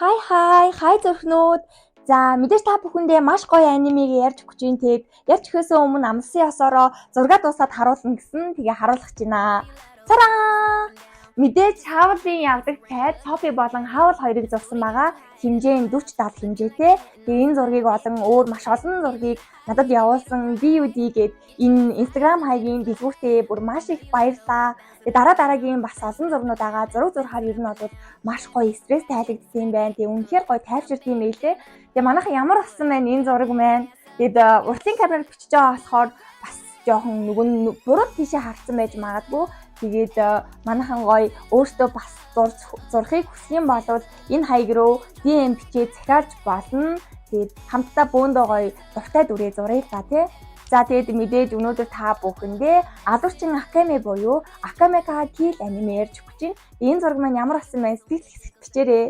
Хай зүрхнүүд. За мэдээж та бүхэндээ маш гоё анимег ярьж өгч юм тэг. Ярьж өгөхөөс өмнө амлсан ясороо зураг дуусаад харуулна гэсэн тэгээ харуулах гэж байна. Цараа! Мэдээж Хавлын явдаг сайд Софи болон Хавл хоёрыг зурсан байгаа. Хэмжээ нь 40-70 хэмжээтэй. Тэгээ энэ зургийг болон өөр маш олон зургийг надад явуулсан BUD гээд энэ Instagram хаягийн дэлгүүртээ бүр маш их баярлалаа. Тэгээ дараагийн бас олон зурнууд байгаа. Зураг зурхаар ер нь бол маш гоё стресс тайлагдсан юм байна. Тэгээ үнэхээр гоё тайвширт юм байлээ. Тэгээ манайхан ямар болсон байна энэ зураг маань. Тэгээд уртлын камераар бичиж байгаа болохоор бас жоохон нөгөө буруу тийшээ харсан байж магадгүй. Тэгээд манайхан гоё өөртөө бас зурхыг хүсэх юм бол энэ хаяг руу DM бичээд захиалж болно. Тэгээд хамтдаа бөөндөө гоё дуртай дүрээ зуръя та тий. За тэгээд мэдээж өнөөдөр та бүхэндээ алуурчин Акаме буюу Акамека Kill аниме ярьж өгч байна. Энэ зураг маань ямар болсон бэ? Сэтгэл хэсэгт бичээрэй.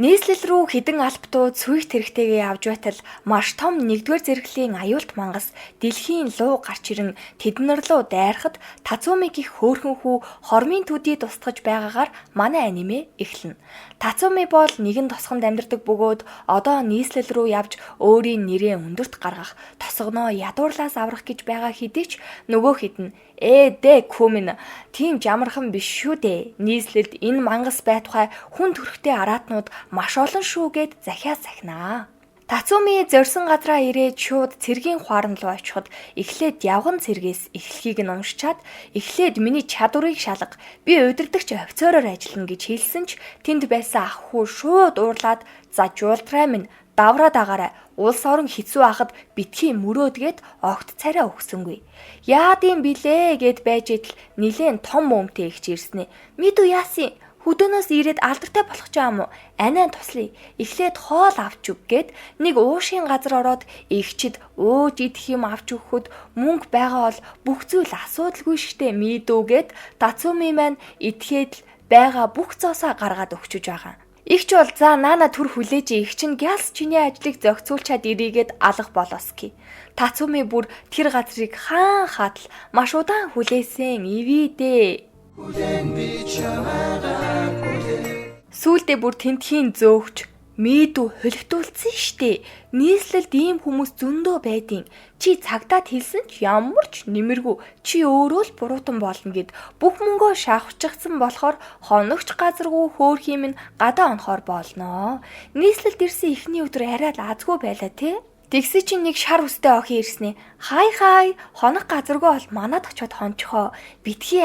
Нийслэл рүү хідэн албатууд сүйхт хэрэгтэйгээ явж байтал маш том нэгдүгээр зэрэглийн аюулт мангас дэлхийн луу гарч ирэн тэднэр рүү дайрахад Тацумигийн хөөрхөн хүү хормын төдий тусгаж байгаагаар манай аниме эхэлнэ. Тацуми бол нэгэн тосгонд амьдардаг бөгөөд одоо нийслэл рүү явж өөрийн нэрээ өндөрт гаргах, тосгоноо ядуурлаас аврах гэж байгаа хэдий ч нөгөө хэд нь дэ күмэн тийм жамархан биш шүү дээ. Нийслэлд энэ мангас байтугай хүн төрхтэй араатнууд маш олон шүүгээд захиас сахинаа. Тацуми зорьсон газраа ирээд шууд цэргийн хуаран руу очиход эхлээд явган цэргээс эхлэхийг нь уншчаад эхлээд миний чадварыг шалга. Би удирдагч офицероор ажиллана гэж хэлсэн ч тэнд байсан ах хүү шууд уурлаад за жуултраа минь давраад агаарай. Улс орон хэцүү ахад битгий мөрөөдгээд огт царай өгсөнгүй. Яад юм билээ гэд байж идэл нилээн том өмтэй ихч ирснэ. Мэдүү яасын хөдөөнөөс ирээд алдартай болох ч юм уу? Анаа туслая. Эхлээд хоол авч өг гэд нэг уушийн газар ороод игчид өөж идэх юм авч өгөхөд мөнгө байгаа бол бүх зүйл асуудалгүй штэ мэдүү гэд Тацуми маань идэхэд байгаа бүх зоосоо гаргаад өгчөж байгаа. Игч бол за наана төр хүлээж их чинь гялс чиний ажлыг зохицуулчаад ирийгээд алга болоски. Тацуми бүр тэр газрыг хаан хатал маш удаан хүлээсэн ивидээ. Сүүлдээ бүр тентхийн зөөгч мэдүү холигдуулсан штэ. Нийслэлд ийм хүмүүс зөндөө байдیں۔ Чи цагтаад хэлсэн ч ямар ч нэмэргүй чи өөрөө л буруутан болно гэд бүх мөнгөө шавхчихсан болохоор хоногч газаргүй хөөх юм гадаа онохоор болноо. Нийслэлд ирсэн эхний өдөр арай л азгүй байлаа те. Тэгсэ чинь нэг шар үстэй охин ирснэ. Хай хоног газаргүй бол манад очиод хончхоо. Битгий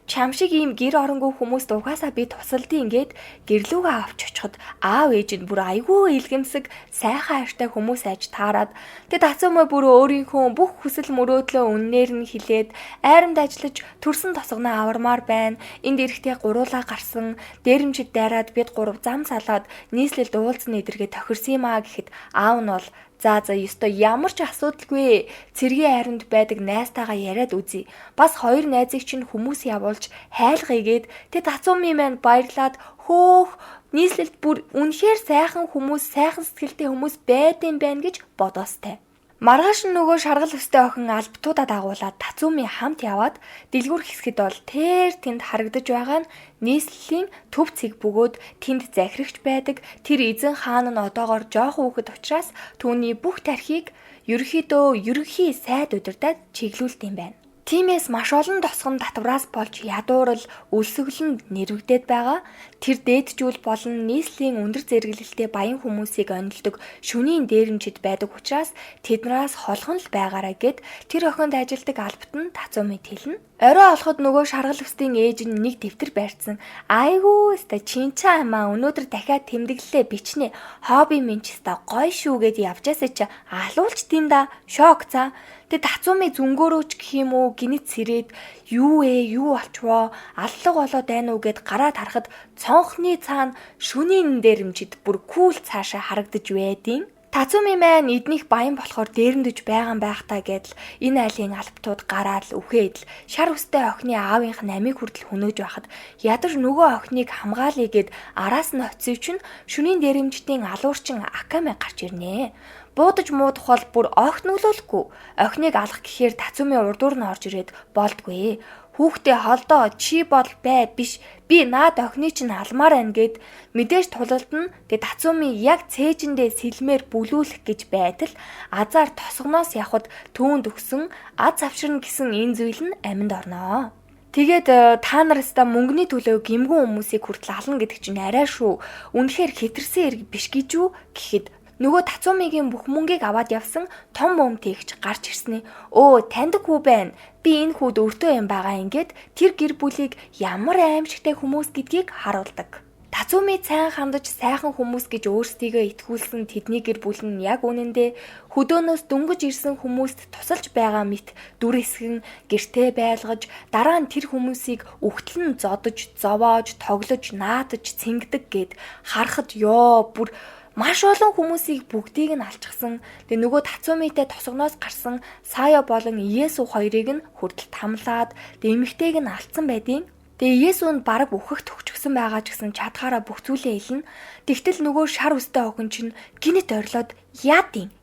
чам шиг ийм гэр оронгүй хүмүүст угаасаа би тусалдیں۔ Ингээд гэрлүүгээ авч очиход аав ээж нь бүр айгүй илгэмсэг сайхан ааштай хүмүүс айж таарад. Тэд Тацуми бүр өөрийнхөө бүх хүсэл мөрөөдлөө үннээр нь хилээд айрамд ажиллаж төрсөн тосгоноо авармаар байна. Энд эрэхтэй гуруулаа гарсан. Дээрэмчид дайраад бид гурав зам салаад нийслэлд уулзсан эдэргээ тохирсон юм аа гэхэд аав нь бол за ёстой ямар ч асуудалгүй цэргийн хайранд байдаг найстайгаа яриад үзье. Бас хоёр найзыг чинь хүмүүс явуулж хайлгийгээд тэд Тацуми маань баярлаад хөөх нийслэлд бүр үнэхээр сайхан хүмүүс сайхан сэтгэлтэй хүмүүс байдсан байна гэж бодоостай. Маргааш нь нөгөө шаргал өстэй охин албатуудаа дагуулад Тацуми хамт яваад дэлгүүр хэсгэд бол тэнд харагдаж байгаа нь нийслэлийн төв цэг бөгөөд тэнд захирагч байдаг. Тэр эзэн хаан нь одоогоор жоох хүүхэд учраас түүний бүх тархийг ерөнхий сайд удирдаад чиглүүлдэг юм байна. Тиймээс маш олон тосгон татвараас болж ядуурл өлсгөлөнд нэрвэгдээд байгаа. Тэр дээдчүүл болон нийслэлийн өндөр зэрэглэлтэй баян хүмүүсийг онилдог шөнийн дээрэмчид байдаг учраас тэднээс холхон л байгаарай гэд тэр охинд ажилдаг албат нь Тацумид хэлнэ. Орой олоход нөгөө шаргал өстийн ээж нь нэг дэвтэр барьсан. Айгуу өстой чинчаа амаа өнөөдөр дахиад тэмдэглэлээ бичнэ. Хобби минь ч өстой гоё шүүгээд явжаасаа чи алуулч тийм да. Шок цаа. Тэ Тацуми зүнгөөрөөч гэх юм уу гинэт сэрээд юу болчвоо аллаг болоод байна уу гэд гараад харахад цонхны цаана шөнийн дээрэмчид бүр кул цаашаа харагдаж байдیں۔ Тацуми маань эднийх баян болохоор дээрэндэж байгаа юм байх та гэдэл энэ айлын албатууд гараад үхээд л шар үстэй охины аавынх нь амийг хүртэл хөнөөж байхад ядарч нөгөө охиныг хамгаалъя гэд араас нь оцив чинь шөнийн дээрэмчдийн алуурчин Акаме гарч ирнэ. Буудаж муудах бол бүр огт нүглүүлэхгүй. Охиныг алах гэхээр Тацуми урдуур нь орж ирээд болдгүй. Хүүхдээ холдоо чи бол бай биш би наад охины чинь алмаар байна гэд мэдээж тулалдна. Тэгээ Тацуми яг цээжиндээ сэлмээр бүлүүлэх гэж байтал азар тосгоноос явхад түүнд өгсөн аз авширна гэсэн энэ зүйл нь аминд орноо. Тэгээд та нараста мөнгөний төлөө гимгүн хүмүүсийг хүртэл ална гэдэг чинь арай шүү. Үнэхээр хэтэрсэн хэрэг биш гэж юу гэхэд нөгөө Тацумигийн бүх мөнгийг аваад явсан том бөмбөгч гарч ирсний. Өө таньдаг хүү байна. Би энэ хүүд өртөө юм байгаа ингээд тэр гэр бүлийг ямар аимшигтай хүмүүс гэдгийг харуулдаг. Тацуми цайн хандаж сайхан хүмүүс гэж өөрсдийгөө итгүүлсэн тэдний гэр бүл нь яг үнэндээ хөдөөнөөс дөнгөж ирсэн хүмүүст тусалж байгаа мэт дүр эсгэн гэртээ байлгаж дараа нь тэр хүмүүсийг үхтэл нь зодож, зовоож, тоглож, наадаж, цэнгдэг гэд харахад ёо бүр маш олон хүмүүсийг бүгдийг нь алчсан. Тэгээ нөгөө Тацумитай тосгоноос гарсан Сая болон Иесу хоёрыг нь хүртэл тамлаад эмэгтэйг нь алдсан байдیں۔ Тэгээ Иесу нь бараг үхэх төгчгсөн байгаа ч гэсэн чадхаараа бүх зүйлээ хэлнэ. Тэгтэл нөгөө шар үстэй охин чинь гинэт орилоод яадын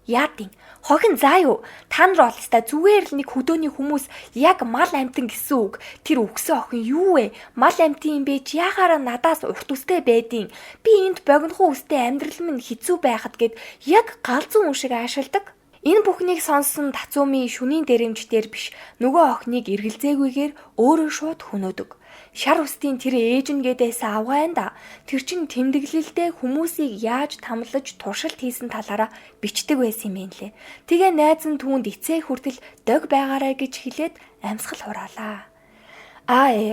хохин заа юу та нар олстай зүгээр л нэг хөдөөний хүмүүс яг мал амтан гэсэн үг. Тэр үгсэн охин юу вэ? Мал амтын юм бэ чи яхаараа надаас урт үстэй байдیں۔ Би энд богинохоо үстэй амьдрал минь хэцүү байхад гэд яг галзуу хүн шиг аашилдаг. Энэ бүхнийг сонссон Тацуми шүнийн дээрэмчдэр биш нөгөө охиныг эргэлзээгүйгээр өөрөө шууд хөнөөдөг. Шар устын тэр ээж нь гэдээс авгаан да. Тэр чин тэмдэглэлдээ хүмүүсийг яаж тамлаж туршилт хийсэн талаараа бичдэг байсан юм лээ. Тэгээ найз нь түүнд эцээ хүртэл дог байгаарай гэж хэлээд амьсгал хураалаа.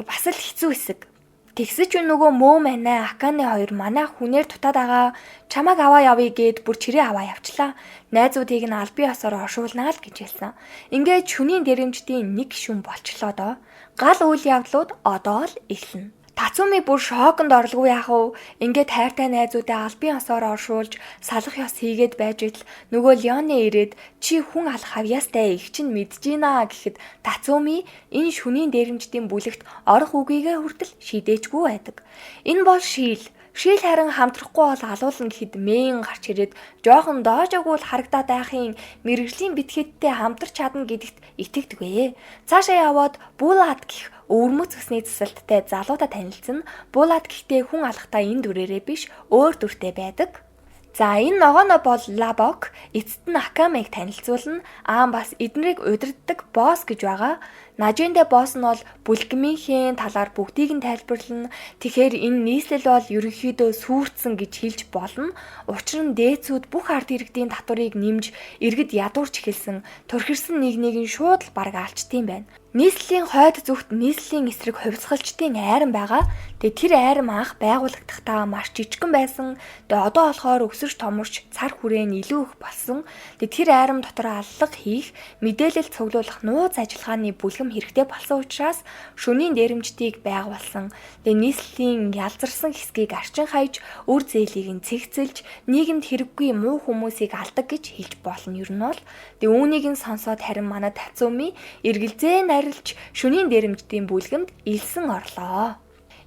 Бас л хэцүү хэсэг. Тэгсэж нөгөө мөө манай Акане хоёр манай хүнээр дутаад байгаа чамаг аваа явъя гэд бүр чирээ аваа явчлаа. Найзуудыг нь албан ёсоор оршуулнаа л гэж хэлсэн. Ингээд шүнийн дээрэмчдийн нэг шүн болчлоо доо. Гал үйл явдлууд одоо л эхэлнэ. Тацуми бүр шоконд орлого яах вэ? Ингээд хайртай найзуудаа албан ёсоор оршуулж салах ёс хийгээд байж итл нөгөө Леоне ирээд чи хүн алах авьяастай их чинь мэджийнаа гэхэд Тацуми энэ шүнийн дээрэмчдийн бүлэгт орох үгийгээ хүртэл шийдээчгүй байдаг. Энэ бол Шил харин хамтрахгүй бол алуулна гэхэд мэн гарч ирээд жоохон доожоогүй л харагдаад байхын мэрэгжлийн битгэттэй хамтарч чадна гэдэгт итгэдэгвэ. Цаашаа яваад Булат гэх өвөрмөц өсний цэцэлттэй залуудаа танилцсан. Булат гэхдээ хүн алахтаа энэ дүрээрээ биш өөр дүртэй байдаг. За энэ ногооно бол Лабок, эцэст нь Акамыг танилцуулна. Бас эднэрийг удирддаг босс гэж байгаа. Нажиндэ босс нь бол бүлгмийнхээ талаар бүгдийг нь тайлбарлана. Тэгэхээр энэ нийслэл бол ерөнхийдөө сүрдсэн гэж хэлж болно. Учир нь дээдсүүд бүх ард иргэдийн татварыг нэмж иргэд ядуурч эхэлсэн. Турхирсан нэг шууд л бараг алчтiin байна. Нийслэлийн хойд зүгт нийслэлийн эсрэг хувьсгалчдын айран байгаа. Тэгээ тэр айран анх байгуулагдахтаа маш жижигхэн байсан. Тэгээ одоо болохоор өсөж томорч цар хүрээн илүү их болсон. Тэгээ тэр айран дотор аллах хийх, мэдээлэл цуглуулах нууц ажиллагааны бүлгэм хэрэгтэй болсон учраас шөнийн дээрэмчдийг байгуулсан. Тэгээ нийслэлийн ялзарсан хэсгийг арчин хаяж, үр зээлийг нь цэгцэлж, нийгэмд хэрэггүй муу хүмүүсийг алдаг гэж хэлж болно. Ер нь бол тэгээ үүнийг нь сонсоод харин манай Тацуми эргэлзээ арилж шөнийн дээрэмчдийн бүлгэнд илсэн орлоо.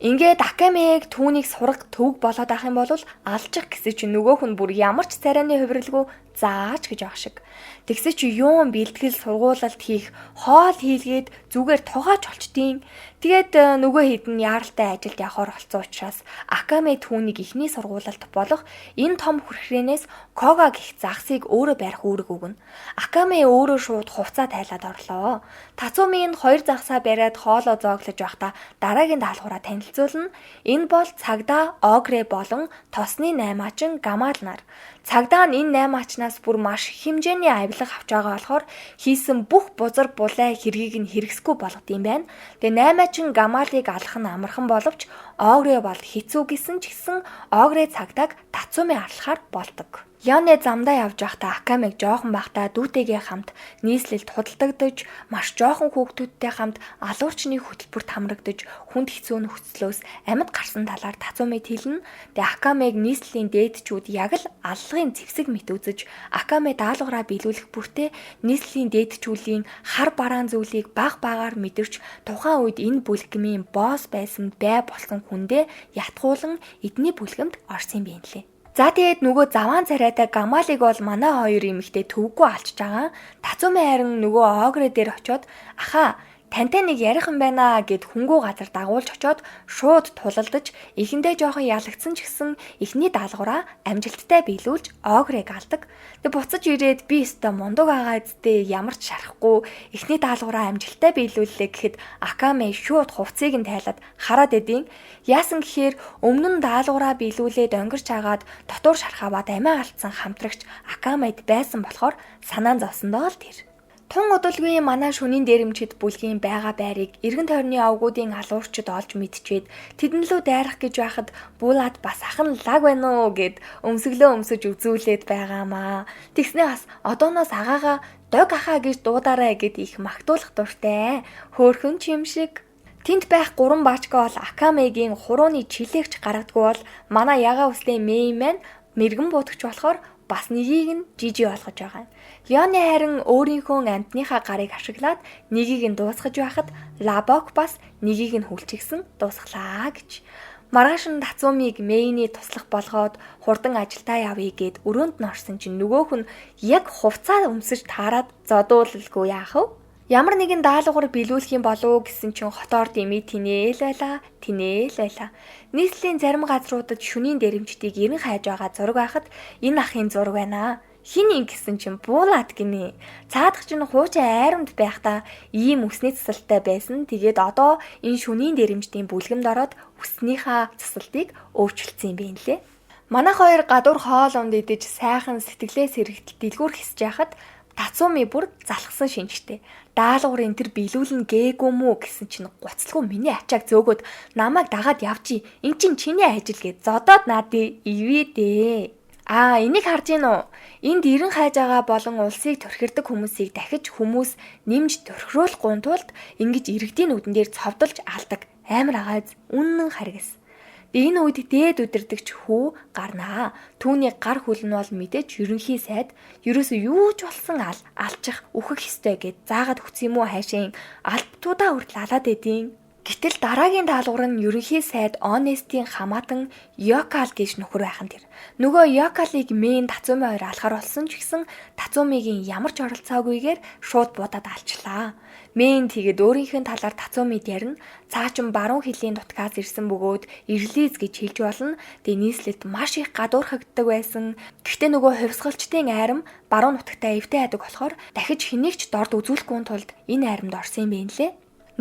Ингээд Акамег түүнийг сурах төвг болоод ах юм бол алжих гэсэн чинь нөгөөх нь бүр ямар ч царайны хувирлгүй зааж гэж ах шиг. Тэгсээ чи юун бэлтгэл сургуулалт хийх, хоол хийлгээд зүгээр тугааж олчдیں۔ Тэгээд нөгөө хэд нь яаралтай ажилд явахаар олцсон учраас Акаме түүнийг ихний сургуулалт болох энэ том хүрхрээнээс Кога гэх загсыг өөрөө барих үүрэг өгнө. Акаме өөрөө шууд хувцас тайлаад орлоо. Тацуми энэ хоёр загсаа бариад хоолоо зооглож байхдаа дараагийн даалгавраа танилцуулна. Энэ бол цагдаа Огре болон тосны наймаачин Гамал нар. Цагдаа нь энэ наймаачнаас бүр маш их хэмжээний авилга авч байгаа болохоор хийсэн бүх бузар булай хэргийг нь хэрэгсэхгүй болгод юм байна. Тэгээ наймаачин Гамалыг алах нь амархан боловч Огре бол хэцүү гисэн ч гэсэн Огре цагдааг Тацуми арлахаар болдог. Леоне замдаа явж байхдаа Акамег жоохон байхдаа дүүтэйгээ хамт нийслэлд худалдагдаж, маш жоохон хүүхдүүдтэй хамт алуурчны хөтөлбөрт хамрагдаж, хүнд хэцүү нөхцлөөс амьд гарсан талаар Тацумид хэлнэ. Тэгээ Акамег нийслэлийн дээдчүүд яг л аллагын зэвсэг мэт үзэж, Акаме даалгавраа биелүүлэх бүртээ нийслэлийн дээдчүүлийн хар бараан зүйлийг баг багаар мэдэрч, тухайн үед энэ бүлгэмийн босс байсан бай болсон хүндээ ятгуулан эдний бүлгэмд орсон юм байна лээ. За тэгээд нөгөө заваан царайтай Гамалиг бол манай хоёр эмэгтэй төвгүй алчж байгаа. Тацуми харин нөгөө огрэ дээр очиод ахаа тантай нэг ярих юм байна гэд хөнгөө газар дагуулж очиод шууд тулалдаж эхэндээ жоохон ялагдсан ч гэсэн эхний даалгавраа амжилттай биелүүлж огрыг алдаг. Тэг буцаж ирээд би өстө мундаг агаа эзтэй ямар ч шарахгүй эхний даалгавраа амжилттай биелүүллээ гэхэд Акаме шууд хувцсыг нь тайлаад хараад эдийн. Яасан гэхээр өмнө нь даалгавраа биелүүлээд өнгөрч агаад дотор шархаваад амиа алдсан хамтрагч Акамед байсан болохоор санаан зовсондоо л тэр. Тун удалгүй манай шөнийн дээрэмчид бүлгийн байгаа байрыг эргэн тойрны овгуудын алуурчид олж мэдчихэд тэднлүү дайрах гэж байхад буулаад бас ахын лаг байна уу гэд өмсөглөө өмсөж үзүүлээд байгаамаа. Тэгснээ бас одооноос агаагаа дог ахаа гэж дуудаарай гэд их магтуулах дуртай. Хөөхөн ч юм шиг. Тэнд байх 3 баачка бол Акамегийн хурууны чилээгч гаргадгүй бол манай ягаа үстэй Мэй маань мэрэгэн буудагч болохоор бас нэгийг нь жижи болгож байгаа. Леоне харин өөрийнхөө амтныхаа гарыг ашиглаад нэгийг нь дуусгаж байхад Лабок бас нэгийг нь хүлчигсэн дуусглаа гэж. Маргааш нь Тацумиг Мэйний туслах болгоод хурдан ажилдаа явъя гэд өрөөнд нь орсон чинь нөгөөх нь яг хувцаа өмсөж таарад зодуулалгүй яах вэ? Ямар нэгэн даалгавар биелүүлэх юм болов гэсэн чинь хотоор дими тинээл байла. Нийслэлийн зарим газруудад шөнийн дээрэмчдийг эрен хайж байгаа зураг байхад энэ ахын зураг байна. Хин ин гэсэн чинь буулаад гинэ. Цаадах чинь хуучин айрамд байхдаа ийм үсний цэцэлтэй байсан. Тэгээд одоо энэ шөнийн дээрэмчдийн бүлгэмд ороод үснийхаа цэцэлтийг өөрчилсөн юм байна лээ. Манайх хоёр гадуур хоол унд идэж сайхан сэтгэлээ сэрэгтэл дэлгүүр хисэж яхад Тацуми бүр залхсан шинжтэй. Даалгавар энэ төр биелүүлнэ гээгүй мүү гэсэн чинь гуцалгүй миний ачааг зөөгөөд намайг дагаад явчих. Эн чинь чиний ажил гэж зодоод наадыг ивэдээ. Энийг харж гин үү? Энд эрен хайж байгаа болон улсыг төрхирдэг хүмүүсийг дахиж хүмүүс нэмж төрхрүүлэхгүй тулд ингэж иргэдийн нүдэн дээр цовдолж алдаг. Амар агааз үнэн харгас. Энэ үед дээд үдирдэгч хүү гарнаа. Түүний гар хүл нь бол мэдээж ерөнхий сайд ерөөсөө юу ч болсон алчих үхэх ёстой гэд заагаад өгсөн юм уу хайшин албатуудаа хүртэл алаад эдийн. Гэтэл дараагийн даалгавар нь ерөнхий сайд Онестийн хамаатан Йокал гэж нөхөр байхан тэр. Нөгөө Йокалыг Мэн Тацуми хоёр алхаар болсон ч гэсэн Тацумигийн ямар ч оролцоогүйгээр шууд буудаад алчлаа. Мэн тэгээд өөрийнх нь талаар Тацумид ярина. Цаачин баруун хилийн нутгаас ирсэн бөгөөд Ирлиз гэж хэлж болно. Тэгээ нийслэлд маш их гадуурхагддаг байсан. Гэхдээ нөгөө хувьсгалчдын айрам баруун нутагтаа эвтэй байдаг болохоор дахиж хэнийг ч дорд үзүүлэхгүй тулд энэ айрамд орсон юм байна лээ.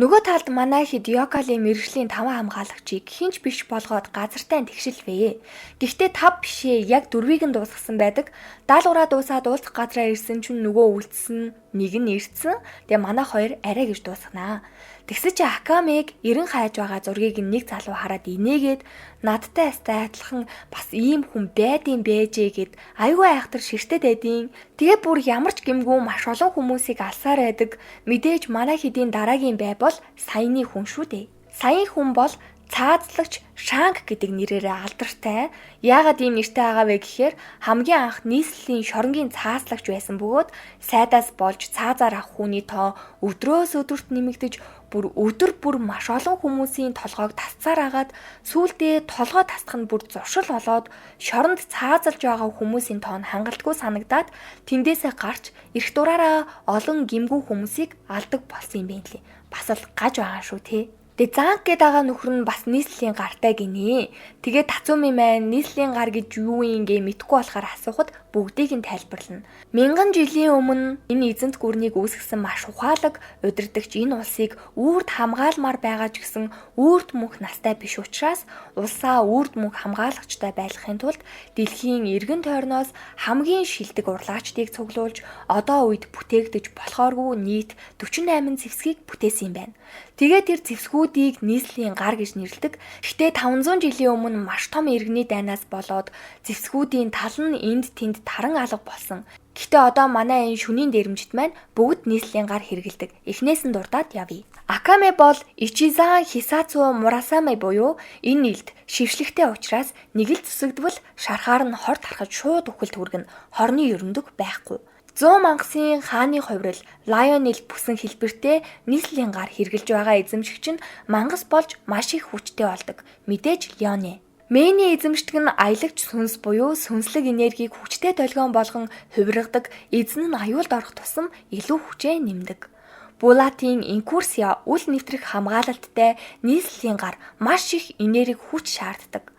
Нөгөө талд манай хэд Йокалийн мэргэжлийн 5 хамгаалагчийг хинч биш болгоод газартай тэгшилвэ. Гэхдээ 5 бишээ яг 4-ийг нь дуусгасан байдаг. Даалгавраа дуусаад уулзах газраа ирсэн чинь нөгөө үлдсэн нэг нь ирсэн. Тэгээ манай хоёр арай гэж дуусганаа. Тэгсэн чи Акамег эрен хайж байгаа зургийг нэг залуу хараад инээгээд надтай астай адилхан бас ийм хүн байдсан байжээ гэд аюу айхтар ширтээд байдیں۔ Тэгээ бүр ямар ч гэмгүй маш олон хүмүүсийг алсаар байдаг. Мэдээж манай хэдийн дараагийн бай бол саяны хүн шүү дээ. Саяны хүн бол цаазлагч Шанг гэдэг нэрээрээ алдартай. Яагаад ийм нэртэй байгаа вэ гэхээр хамгийн анх нийслэлийн шоронгийн цаазлагч байсан бөгөөд сайдаас болж цаазаар авах хүний тоо өдрөөс өдөрт нэмэгдэж бүр маш олон хүмүүсийн толгойг тасцаар агаад сүүлдээ толгой тасдах нь бүр зуршил болоод шоронд цаазалж байгаа хүмүүсийн тоо нь хангалтгүй санагдаад тэндээсээ гарч эрх дураараа олон гимгүү хүмүүсийг алдаг болсон юм байна лээ. Бас л гаж байгаа шүү те. Тэгээ Занг гэдэг байгаа нөхөр нь бас нийслэлийн гартай гинэ. Тэгээ Тацуми маань нийслэлийн гар гэж юу юм гээ мэдгүй болохоор асуухад бүгдийг нь тайлбарлана. Мянган жилийн өмнө энэ эзэнт гүрнийг үүсгэсэн маш ухаалаг удирдагч энэ улсыг үрд хамгаалмаар байгаа ч гэсэн үрд мөнх настай биш учраас улсаа үрд мөнх хамгаалагчтай байлгахын тулд дэлхийн эргэн тойрноос хамгийн шилдэг урлагчдыг цуглуулж одоо үед бүтээгдэж болохооргүй нийт 48 зэвсгийг бүтээсэн юм байна. Тэгээ тэр зэвсгүүд зэвсгүүдийг нийслэлийн гар гэж нэрлэдэг. Гэхдээ 500 жилийн өмнө маш том иргэний дайнаас болоод зэвсгүүдийн тал нь энд тэнд таран алга болсон. Гэхдээ одоо манай энэ шөнийн дээрэмжит маань бүгд нийслэлийн гар хэрэгэлдэг. Эхнээс нь дурдаад явъя. Акаме бол Ичизан Хисацу Мурасаме буюу энэ нэлд шившлэгтэй учраас нэг л зүсэгдвэл шархаар нь хорт харахад шууд үхэлд хүргэн хорны ерөндөг байхгүй. 100 мангасын хааны хувирал Лайонел бүсэн хэлбэртэй нийслэлийн гар хэрглэж байгаа эзэмшигч нь мангас болж маш их хүчтэй болдог. Мэдээж Леоне. Мэйний эзэмшдэг нь аялагч сүнс буюу сүнслэг энергийг хүчтэй долгион болгон хувиргадаг. Эзэн нь аюулд орох тусам илүү хүчээ нэмдэг. Булатын инкурсия үл нэвтрэх хамгаалалттай нийслэлийн гар маш их энерги хүч шаарддаг.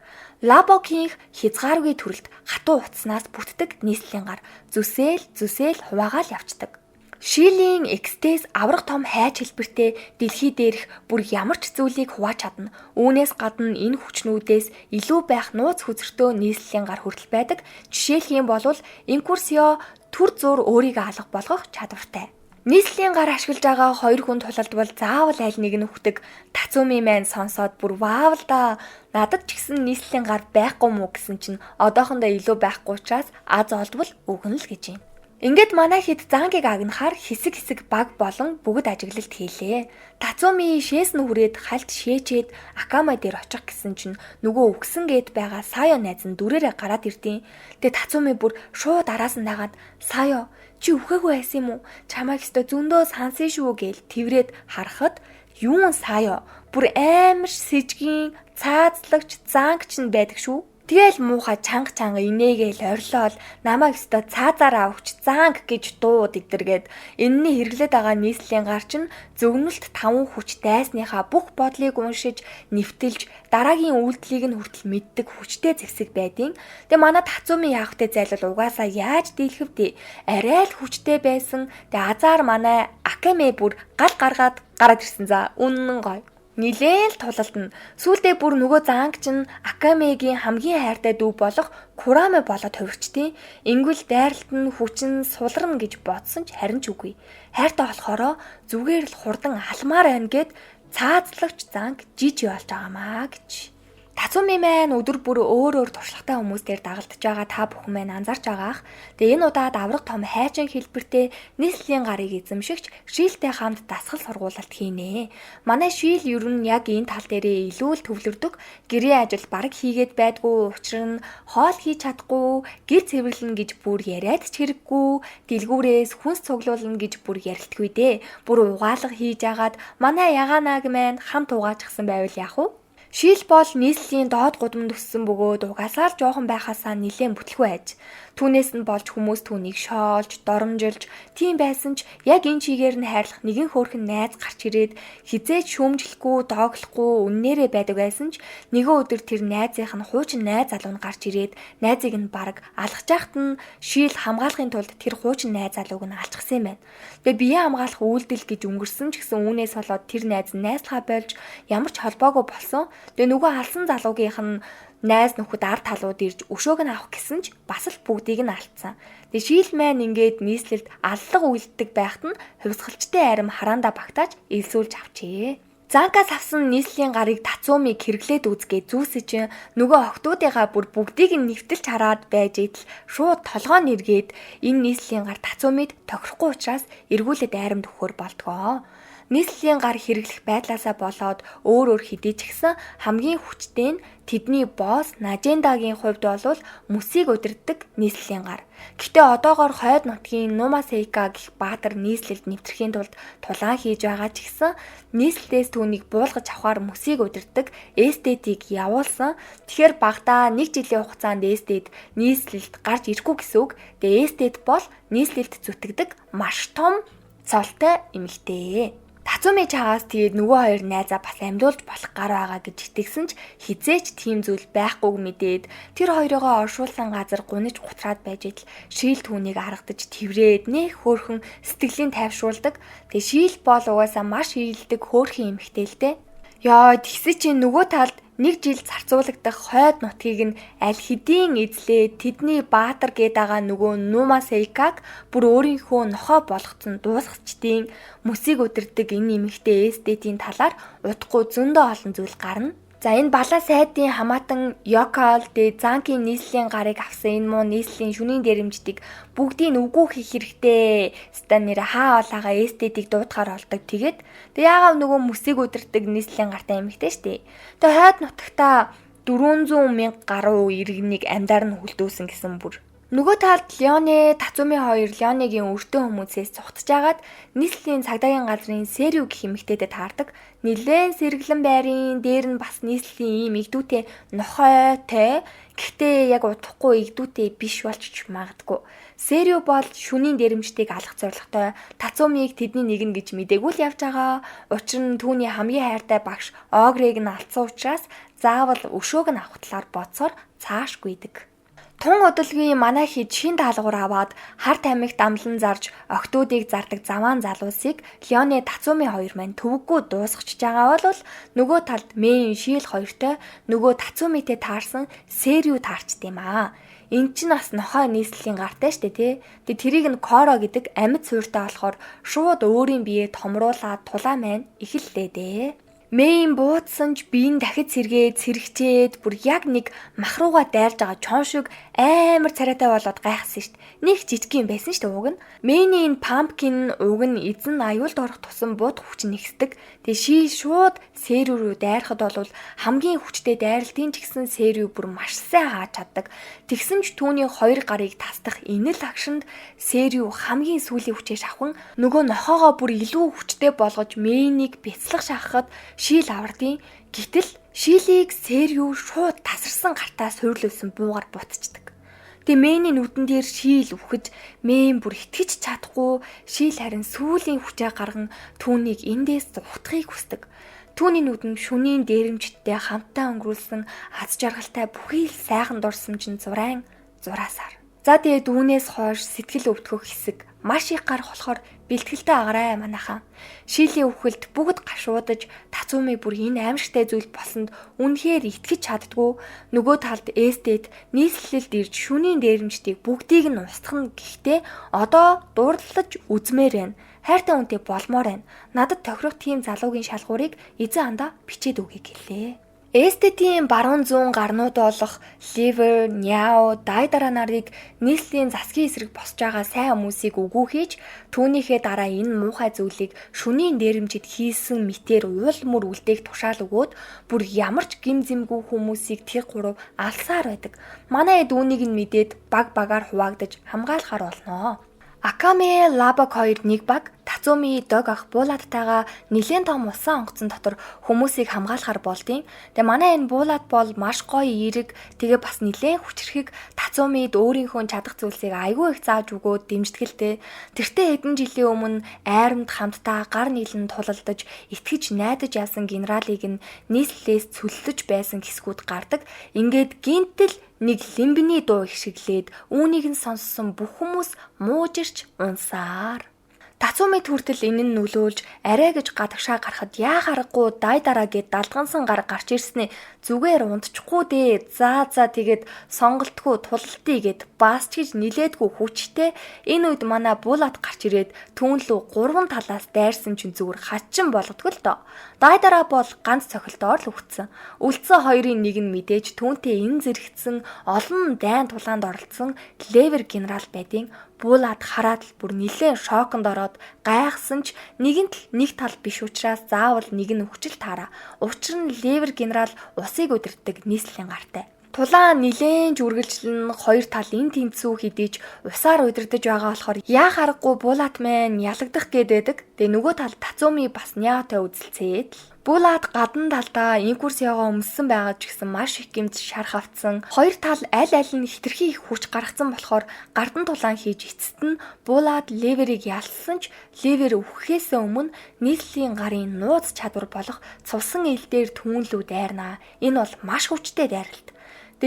Лабокийн хязгааргүй төрөлд хатуу утаснаас бүтдэг нийслэлийн гар зүсээл хуваагаал явцдаг. Шилийн экстез аврах том хайж хэлбэртэй дэлхий дээрх бүр ямар ч зүйлийг хувааж чадна. Үүнээс гадна энэ хүчнүүдээс илүү байх нууц хүзэртөө нийслэлийн гар хүртэл байдаг. Жишээлх юм бол инкурсио төр зур өөрийгөө алга болгох чадвартай. Нийслэлийн гар ашиглаж байгаа хоёр хүн тулалдвал заавал аль нэг нь үхдэг. Тацуми маань сонсоод бүр ваав л да. Надад ч гэсэн нийслэлийн гар байхгүй мүү гэсэн чинь одоохондоо илүү байхгүй учраас аз олдвол өгнө л гэж юм. Ингээд манай хэд зангийг агнахаар хэсэг баг болон бүгд ажиглалт хийлээ. Тацуми шээс нь хүрээд хальт шээчээд Акаме дээр очих гэсэн чинь нөгөө үгсэн гээд байгаа Саяо найз нь дүрээрээ гараад ирдیں۔ Тэгээ Тацуми бүр шууд араас нь дагаад Саяо чи үхээгүй байсан юм уу? Чамайг өстө зөндөө сансан шүү гээл тэрврээд харахад юун Саяо бүр амар сэжгийн цаазлагч зангч нь байдаг шүү. Тэгэл муухай чанга инээгээл орилол намайг өстө цаазаараа өгч занг гэж дууд идэргээд энэний хэрэглээд байгаа нийслэлийн гар чинь зөвгнөлт 5 хүч дайсныхаа бүх бодлыг уншиж нэвтэлж дараагийн үйлдэлийг нь хүртэл мэддэг хүчтэй зэвсэг байдیں۔ Тэгээ манай Тацуми яахтай зайлвал угаасаа яаж дийлэх вдэ? Арай л хүчтэй байсан. Тэгээ азар манай Акаме бүр гал гаргаад ирсэн за үнэн гоё. Нилээл тулалдна. Сүүлдээ бүр нөгөө занг чинь Акамегийн хамгийн хайртай дүү болох Кураме болоод хувирчдیں۔ Ингүүл дайралт нь хүчин сулрна гэж бодсон ч харин ч үгүй. Хайртай болохоро зүгээр л хурдан алмаар байна гэд цаазлагч занг жижи болж байгаамаа гэж. Тацуми маань өдөр бүр өөр туршлагатай хүмүүстээр дагалдж байгаа та бүхэн маань анзаарч байгаах. Тэгээ энэ удаад аврах том хайжин хэлбэртэй нийслэлийн гарыг эзэмшигч Шилтэй хамт дасгал сургуулалт хийнэ. Манай Шил ер нь яг энэ тал дээрээ илүү л төвлөрдөг. Гэрээ ажил бараг хийгээд байдгүй учир нь хоол хийж чадахгүй, гэр цэвэрлэнэ гэж бүр яриад ч хэрэггүй, дэлгүүрээс хүнс цуглуулна гэж бүр ярилтгүй дээ. Бүр угаалга хийж агаад манай ягаанаг маань хамт угаачсан байвал яах вэ? Шил бол нийслэлийн доод гудамд өссөн бөгөөд угаасаар жоохон байхасаа нэлээд бүтлгүй айж. Түүнээс нь болж хүмүүс түүнийг шоолж, доромжилж, тийм байсан ч яг энэ чигээр нь хайрлах нэгэн хөөрхөн найз гарч ирээд хизээж шүүмжлэхгүй, дооглохгүй, үннээрээ байдаг байсан ч нэгэн өдөр тэр найзынх нь хуучин найз залуу нь гарч ирээд найзыг нь бараг алгаж яхад нь Шил хамгаалахын тулд тэр хуучин найз залууг нь алчихсан юм байна. Тэгээ бие хамгаалах үйлдэл гэж өнгөрсөн ч гэсэн үүнээс болоод тэр найз нь найзлахаа болж ямар ч холбоогүй болсон. Тэгээ нөгөө алсан залуугийнх нь найз нөхөд ард талууд ирж өшөөг нь авах гэсэн ч бас л бүгдийг нь алдсан. Тэгээ Шил маань ингээд нийслэлд аллага үйлддэг байхад нь хувьсгалчтай арим хараандаа багтааж элсүүлж авчээ. Занкаас авсан нийслэлийн гарыг Тацуми хэрэглээд үзгээ зүүсээ чинь нөгөө охтуудынхаа бүр бүгдийг нь нэвтэлж хараад байж идэл шууд толгоо нэргээд энэ нийслэлийн гар Тацумид тохирохгүй учраас эргүүлээд айрамд өгөхөр болдгоо. Нийслэлийн гар хэрэглэх байдлаасаа болоод өөр хэдий ч гэсэн хамгийн хүчтэй нь тэдний босс Нажендагийн хувьд бол мөсийг удирддаг нийслэлийн гар. Гэхдээ одоогоор хойд нутгийн Нумасейка гэх баатар нийслэлд нэвтрэхийн тулд тулаан хийж байгаа ч гэсэн нийслэлээс түүнийг буулгаж авахар мөсийг удирддаг эстетийг явуулсан. Тэгэхээр багадаа 1 жилийн хугацаанд эстет нийслэлд гарч ирэхгүй гэсэн үг. Тэгээ эстет бол нийслэлд зүтгэдэг маш том цолтой эмэгтэй. Тацуми чагаас тэгээд нөгөө хоёр найзаа бас амьдуулж болох гар байгаа гэж итгэсэн ч хизээч тийм зүйл байхгүйг мэдээд тэр хоёроо оршуулсан газар гуниж гутраад байж идэл Шил түүнийг харагдаж тэврээд нэх хөөрхөн сэтгэлийн тайвшруулдаг. Тэгээ Шил бол угаасаа маш ирэлдэг хөөрхөн эмэгтэй л дээ. Яа тэгсэ чи нөгөө талд Нэг жил зарцуулагдах хойд нутгийг нь аль хэдийн эзлээ тэдний баатар гээд байгаа нөгөө Нума Сейкаг бүр өөрийнхөө нохой болгоцсон дуусгачдын мөсийг удирддаг энэ эмэгтэй эстетийн талаар удахгүй зөндөө олон зүйл гарна. За энэ балаа сайдын хамаатан Йокол дэ Занкийн нийслэлийн гарыг авсан энэ муу нийслэлийн шүнийн дээрэмждийг бүгдийг үгүй хийх хэрэгтэй. Стан нэр хаа олаага эстетик дуудахаар болдог. Тэгээд яагаад нөгөө мөсийг удирддаг нийслэлийн гартай эмэгтэй штэ. Тэгээд хойд нутагта 400,000 гаруй иргэнийг амьдаар нь хүлдүүлсэн гэсэн бүр. Нөгөө талд Леоне, Тацуми хоёр Леонегийн өртөө хүмүүсээс цухтж агаад нийслэлийн цагдаагийн газрын Сэрю гэх эмэгтэйдэд таардаг. Нилээн сэргэлэн байрын дээр нь бас нийслэлийн ийм игдүүтэй нохойтой гэхдээ яг удахгүй игдүүтэй биш болж магадгүй. Сэрю бол шүнийн дээрэмжтийг алгах зорилготой Тацумиг тэдний нэг нь гэж мэдээгүй л явж байгаа. Учир нь түүний хамгийн хайртай багш Огрыг нь алдсан учраас заавал өшөөг нь авах талаар бодсоор цаашгүйдэг. Тун удалгүй манай хэд шин даалгавар аваад харт амигт амлан зарж октоодыг зардаг заваан залуусыг Леоне Тацуми хоёр маань төвөггүй дуусгач байгаа бол нөгөө талд Мэйн шийл хоёртой нөгөө Тацумитэй таарсан Сэрю таарчд юм аа. Энд чинь бас нохой нийслэлийн гартай штэ тий. Тэгээ тэрийг нь Коро гэдэг амьд суурьтай болохоор шууд өөрийн биеэ томруулаад тулаа маань эхэллээ дээ. Мэйн буудсан ч биеийн дахид сэргээд сэрэгчээд бүр яг нэг махрууга дайрж байгаа чон шиг амар царайтай болоод гайхсан штт. Нэг жижиг юм байсан штт уг нь. Мэйний энэ пампкин уг нь эзэн аюулд орох тусам буудах хүч нэгсдэг. Тэгээ шууд Сэрю рүү дайрахад бол хамгийн хүчтэй дайралтын ч гэсэн Сэрю бүр маш сайн хааж чаддаг. Тэгсэн ч түүний хоёр гарыг тасдах энэл агшинд Сэрю хамгийн сүүлийн хүчээ шавхан нөгөө нохоогоо бүр илүү хүчтэй болгож Мэйнийг бяцлах шахахад шийл авардیں۔ Гэтэл шийлийг Сэрю шууд тасарсан гартаа суйрлуулсан буугаар бутцдаг. Тэгээ Мэйний нүдэн дээр шийл үхэж Мэйн бүр итгэж чадахгүй шийл харин сүүлийн хүчээ гарган түүнийг эндээс зугтахыг хүсдэг. Түүний нүдэн шүнийн дээрэмжттэй хамтаа өнгөрүүлсэн аз жаргалтай бүхий л сайхан дурсамжин зураасаар. За тэгээд үүнээс хойш сэтгэл өвдгөх хэсэг маш их гарах болохоор бэлтгэлтэй агараа манайхаа. Шилийн үхэлд бүгд гашуудаж Тацуми бүр энэ аимшигтай зүйл болсонд үнэхээр итгэж чаддгүй. Нөгөө талд эстет нийслэлд ирж шүнийн дээрэмжтийг бүгдийг нь устгах нь гэхдээ одоо дурдлаж үзмээр байна. Хайртай үнтэй болмоор байна. Надад тохирох тийм залуугийн шалгуурыг эзэн андаа бичээд өгье гэлээ. Эстетийн баруун зүүн гарнууд болох Ливер, Няо, Дайдара нарыг нийслэлийн засгийн эсрэг босч байгаа сайн хүмүүсийг үгүй хийж түүнийхээ дараа энэ муухай зүйлийг шүнийн дээрэмжид хийсэн мэтээр уул мөр үлдээх тушаал өгөөд бүр ямар ч гим зэмгүй хүмүүсийг тэр гурав алсаар байдаг. Манай эд үүнийг нь мэдээд баг багаар хуваагдаж хамгаалахаар болноо. Акаме Лабак хоёр нэг баг Тацуми дог ах буулаадтайгаа нэлээд том усан онгоцон дотор хүмүүсийг хамгаалахаар болдیں۔ Тэгээ манай энэ буулаад бол маш гоё эерэг тэгээ бас нэлээд хүчрэхэг Тацумид өөрийнхөө чадах зүйлсийг айгүй их зааж өгөөд дэмждгэлтэй. Тэртээ хэдэн жилийн өмнө айрамд хамтдаа гар нийлэн тулалдаж итгэж найдаж яасан генералыг нь нийслэлээс цөллөж байсан хэсгүүд гардаг. Ингээд гинтэл нэг лимбний дуу ихшиглээд үүнийг нь сонссон бүх хүмүүс муужирч унсаар. Тацуми хүртэл энэ нь нөлөөлж арай гэж гадагшаа гарахад яа харахгүй Дайдара гэд далдгансан гар гарч ирснээ зүгээр унтчихгүй дээ. За тэгээд сонголтгүй тулалтыг гэд баасч гэж нилээдгүй хүчтэй энэ үед манай буулаад гарч ирээд түүн лүү гурван талаас дайрсан чинь зүгээр хачин болгодгоо л доо. Дайдара бол ганц цохилдоор л үхсэн. Үлдсэн хоёрын нэг нь мэдээж түүнтэй энэ зэрэгцсэн олон дайн тулаанд оролцсон Левер генерал байдیں۔ Буулаад хараад л бүр нилээн шоконд ороод гайхсан ч нэгэнт л нэг тал биш учраас заавал нэг нь хүчил таараа. Учир нь Левер генерал усыг удирддаг нийслэлийн гартай. Тулаан нилээн үргэлжлэн хоёр тал эн тэнцүү хідэж усаар удирдах байгаа болохоор яа харахгүй буулаад маань ялагдах гэдэг. Тэгээ нөгөө тал Тацуми бас Няотой үзэлцээд л буулаад гадна талдаа инкурс ягаа өмссөн байгаа ч гэсэн маш их гэмт шарх авцсан. Хоёр тал аль аль нь хитрхи их хүч гаргацсан болохоор гардан тулаан хийж эцэст нь буулаад Леверийг ялсан ч Левер үхэхээс өмнө нийслэлийн гарын нууц чадвар болох цусан ил дээр түүнлүү дайрнаа. Энэ бол маш хүчтэй дайралт.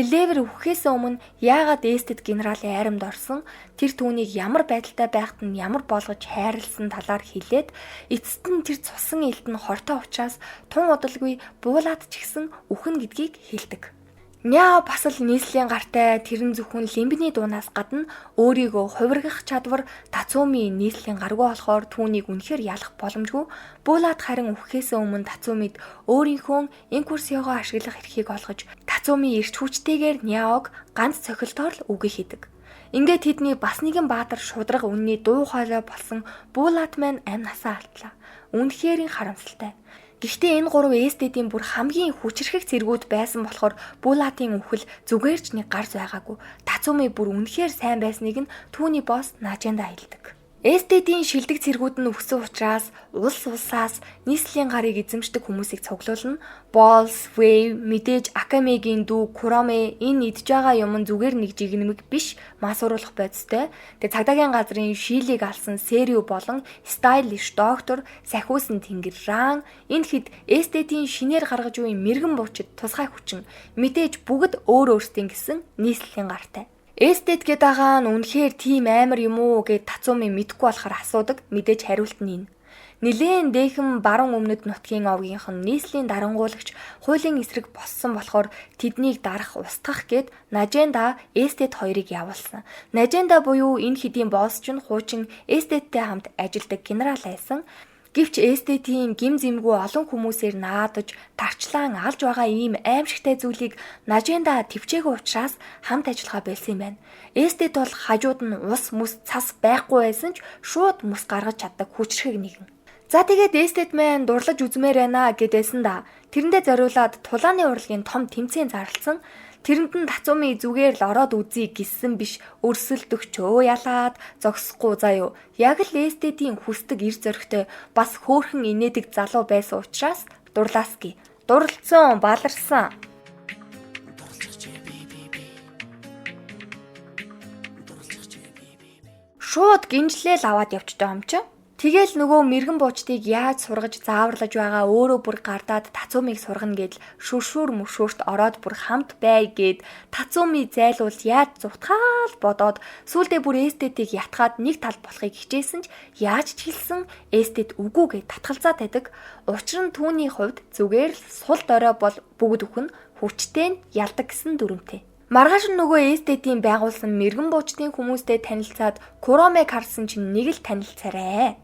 Левер үхэхээс өмнө яагаад Эстэд генералын айрамд орсон, тэр түүнийг ямар байдалтай байхад нь ямар болгож хайрлсан талаар хэлээд эцэст нь тэр цусан элд нь хортой учраас тун удалгүй буулаад ч гэсэн үхэн гэдгийг хэлдэг. Няа бас л нийслэлийн гартай тэрэн зөвхөн лимбний дуунаас гадна өөрийгөө хувиргах чадвар Тацуми нийслэлийн гаргүй болохоор түүнийг үнэхээр ялах боломжгүй. Буулаад харин үхэхээс өмнө Тацумид өөрийнхөө инкурсиогоо ашиглах эрхийг олгож Тацуми эрч хүчтэйгээр Няог ганц цохилтоор л үгүй хийдэг. Ингээд тэдний бас нэгэн баатар шудраг үнний дуу хоолой болсон Буулаад маань амь насаа алдлаа. Үнэхээр харамсалтай. Гэхдээ энэ гурав Эстэдийн бүр хамгийн хүчрхэг зэргүүд байсан болохоор Буулаатын үхэл зүгээр ч нэг гарч байгаагүй. Тацуми бүр үнэхээр сайн байсныг нь түүний босс Наженда хэлдэг. Эстэдийн шилдэг зэргүүд нь өгсөн учраас улсаас нийслэлийн гарыг эзэмшдэг хүмүүсийг цуглуулна. Balls, Wave, мэдээж Акамегийн дүү Куроме энэ идж байгаа юм нь зүгээр нэг жигнэмэг биш, масууруулах бодистой. Тэгээ цагдаагийн газрын шилийг алсан Сэриу болон Stylish доктор, сахиусан тэнгэр Ран энэ хэд Эстэдийн шинээр гаргаж буй мэрэгэн буучид тусгай хүчин мэдээж бүгд өөр өөрсдийн гэсэн нийслэлийн гартай. Эстэд гэдэг нь үнэхээр тийм амар юм уу гэд Тацуми мэдэхгүй болохоор асуудаг. Мэдээж хариулт нь энэ. Нилээн дээхэн баруун өмнөд нутгийн овгийнх нь нийслэлийн дарангуулагч хуулийн эсрэг боссон болохоор тэднийг дарах устгах гэд Наженда Эстэд хоёрыг явуулсан. Наженда буюу энэ хэдийн босс ч хуучин Эстэдтэй хамт ажилладаг генерал байсан. Гэвч Эстэдийн гим зэмгүй олон хүмүүсээр наадаж, тарчлаан алж байгаа ийм аимшигтай зүйлийг Наженда төвчээгүй учраас хамт ажиллахаа болсон юм байна. Эстэд бол хажууд нь ус мөс цас байхгүй байсан ч шууд мөс гаргаж чаддаг хүчрхэг нэгэн. За тэгээд Эстэд маань дурлаж үзмээр байна гэдээсэн да. Тэрэндээ зориулаад тулааны урлагийн том тэмцээн зарласан. Тэрэнд нь Тацуми зүгээр л ороод үзье гэсэн биш, өрсөлдөгчөө ялаад зогсохгүй заяо. Яг л Эстэдийн хүсдэг эр зөрөгтэй бас хөөхөн инээдэг залуу байсан учраас дурлааски. Дурлцсан, баларсан. Шууд гинжлээл аваад явчихдаг юм чи. Тэгэл нөгөө мэрэгэн буучдыг яаж сургаж зааварлаж байгаа өөрөө бүр гардаад Тацумиг сургана гэдэл шүршүүр мөшүүрт ороод бүр хамт бай гэд Тацуми зайлуул яаж зүгтгаал бодоод сүүлдээ бүр Эстэдийг ятгаад нэг тал болохыг хичээсэн ч яаж ч хэлсэн Эстэд үгүй гэд татгалзаад байдаг. Учир нь түүний хувьд зүгээр л сул дорой бол бүгд өхөн хүчтэй нь ялдаг гэсэн дүрмтэй. Маргааш нь нөгөө Эстэдийн байгуулсан мэрэгэн буучдын хүмүүстэй танилцаад Куромэг харсан чинь нэг л танилцаарэ.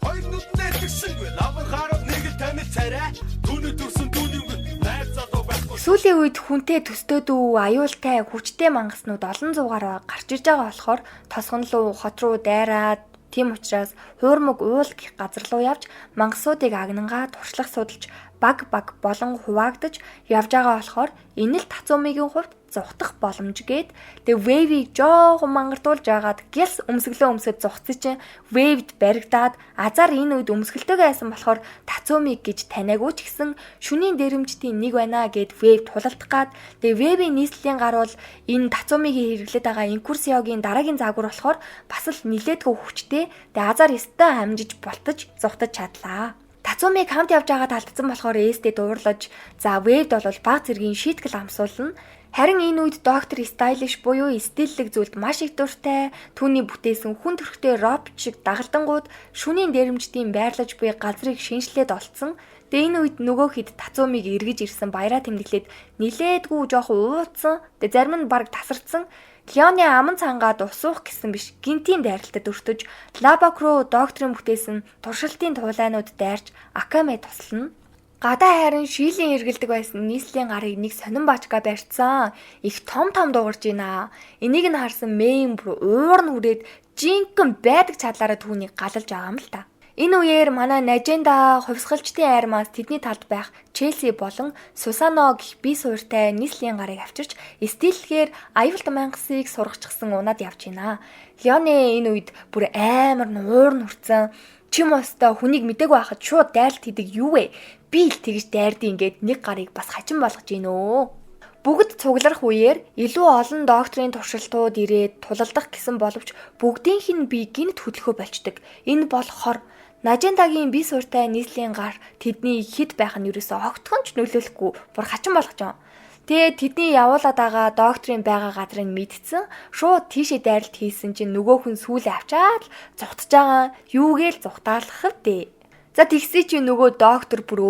Хоёр нүднээ тэгсэнгүй лавар харав нэг л танилцаарэ. Түүний дүрсэн түүний найр залуу байхгүй. Сүүлийн үед хүнтэй төстөөд аюултай хүчтэй мангаснууд олон зуугаар гарч ирж байгаа болохоор тосгонлуу хот руу дайраад тийм учраас хуурмаг уул гэх газар руу явж мангасуудыг агнангаа туршлах судалж баг болон хуваагдаж явж байгаа болохоор энэ л Тацумигийн хувьд зугтах боломж гээд тэгээ Wave-ийг жоохон мангартуулж агаад гялс өмсгөлөө өмсөд зугцсан чинь Wave-д баригдаад азар энэ үед өмсгөлтэйгээ байсан болохоор Тацуми гэж таниагүй ч гэсэн шүнийн дэрэмжтийн нэг байна гэд Wave тулалдах гад тэгээ Wave-ийн нийслэлийн гар бол энэ Тацумигийн хэрэглээд байгаа инкурсиогийн дараагийн заагур болохоор бас л нилээдгүй хүчтэй тэгээ азар өстой хамжиж бултаж зугтаж чадлаа. Тацумиг хамт явж байгаад алдсан болохоор Эстэд дуурлаж за Wave-д бол баг зэргийн шийтгэл амсуулна. Харин энэ үед доктор Stylish буюу стиллэг зүйлд маш их дуртай, түүний бүтээсэн хүн төрхтэй робот шиг дагалдангууд шүнийн дээрэмжтийн байрлаж буй газрыг шинжлээд олцсон. Тэгээ энэ үед нөгөө хэд Тацумиг эргэж ирсэн баяраа тэмдэглээд нилээдгүй жоохон ууцсан. Тэгээ зарим нь баг тасарцсан. Леоны аман цангаад усуух гэсэн биш гинтийн дайралтад өртөж Лабак руу докторын бүтээсэн туршилтын туулайнууд дайрч Акаме туслана. Гадаа харин шилийн эргэлдэг байсан нийслэлийн гарыг нэг сонин бачка барьцсан. Их том дуугарч байна. Энийг нь харсан Мэйн бүр уур нь хүрээд жинхэнэ байдаг чадлаараа түүнийг галалж байгаа юм л та. Энэ үеэр манай Наженда хувьсгалчдын айрмаас тэдний талд байх Челси болон Сусано гэх бие суурьтай нийслэлийн гарыг авчирч стилгээр аюулт мангасыг сургачихсан унаад явж байна. Леоне энэ үед бүр амар нуур нүрцэн чим өстой хүнийг мдэггүй байхад шууд дайлт хийдэг юу вэ? Би л тэгж дайрдیں۔ Ингээд нэг гарыг бас хачин болгож гинөө. Бүгд цугларах үеэр илүү олон докторийн туршилтууд ирээд тулалдах гэсэн боловч бүгдийнх нь би гинт хөдөлгөө болчдөг. Энэ бол хор. Нажендагийн бие суурьтай нийслэлийн гар тэдний хэд байх нь ерөөсөө огтхон ч нөлөөлөхгүй бүр хачин болгож байгаа. Тэгээд тэдний явуулаад байгаа докторийн байгаа газрыг мэдсэн. Шууд тийшээ дайралт хийсэн чинь нөгөө хүн сүүлээ авчаад зүгтж байгаа юугээл зүгтаалах вэ? За тэгсээ чи нөгөө доктор бүр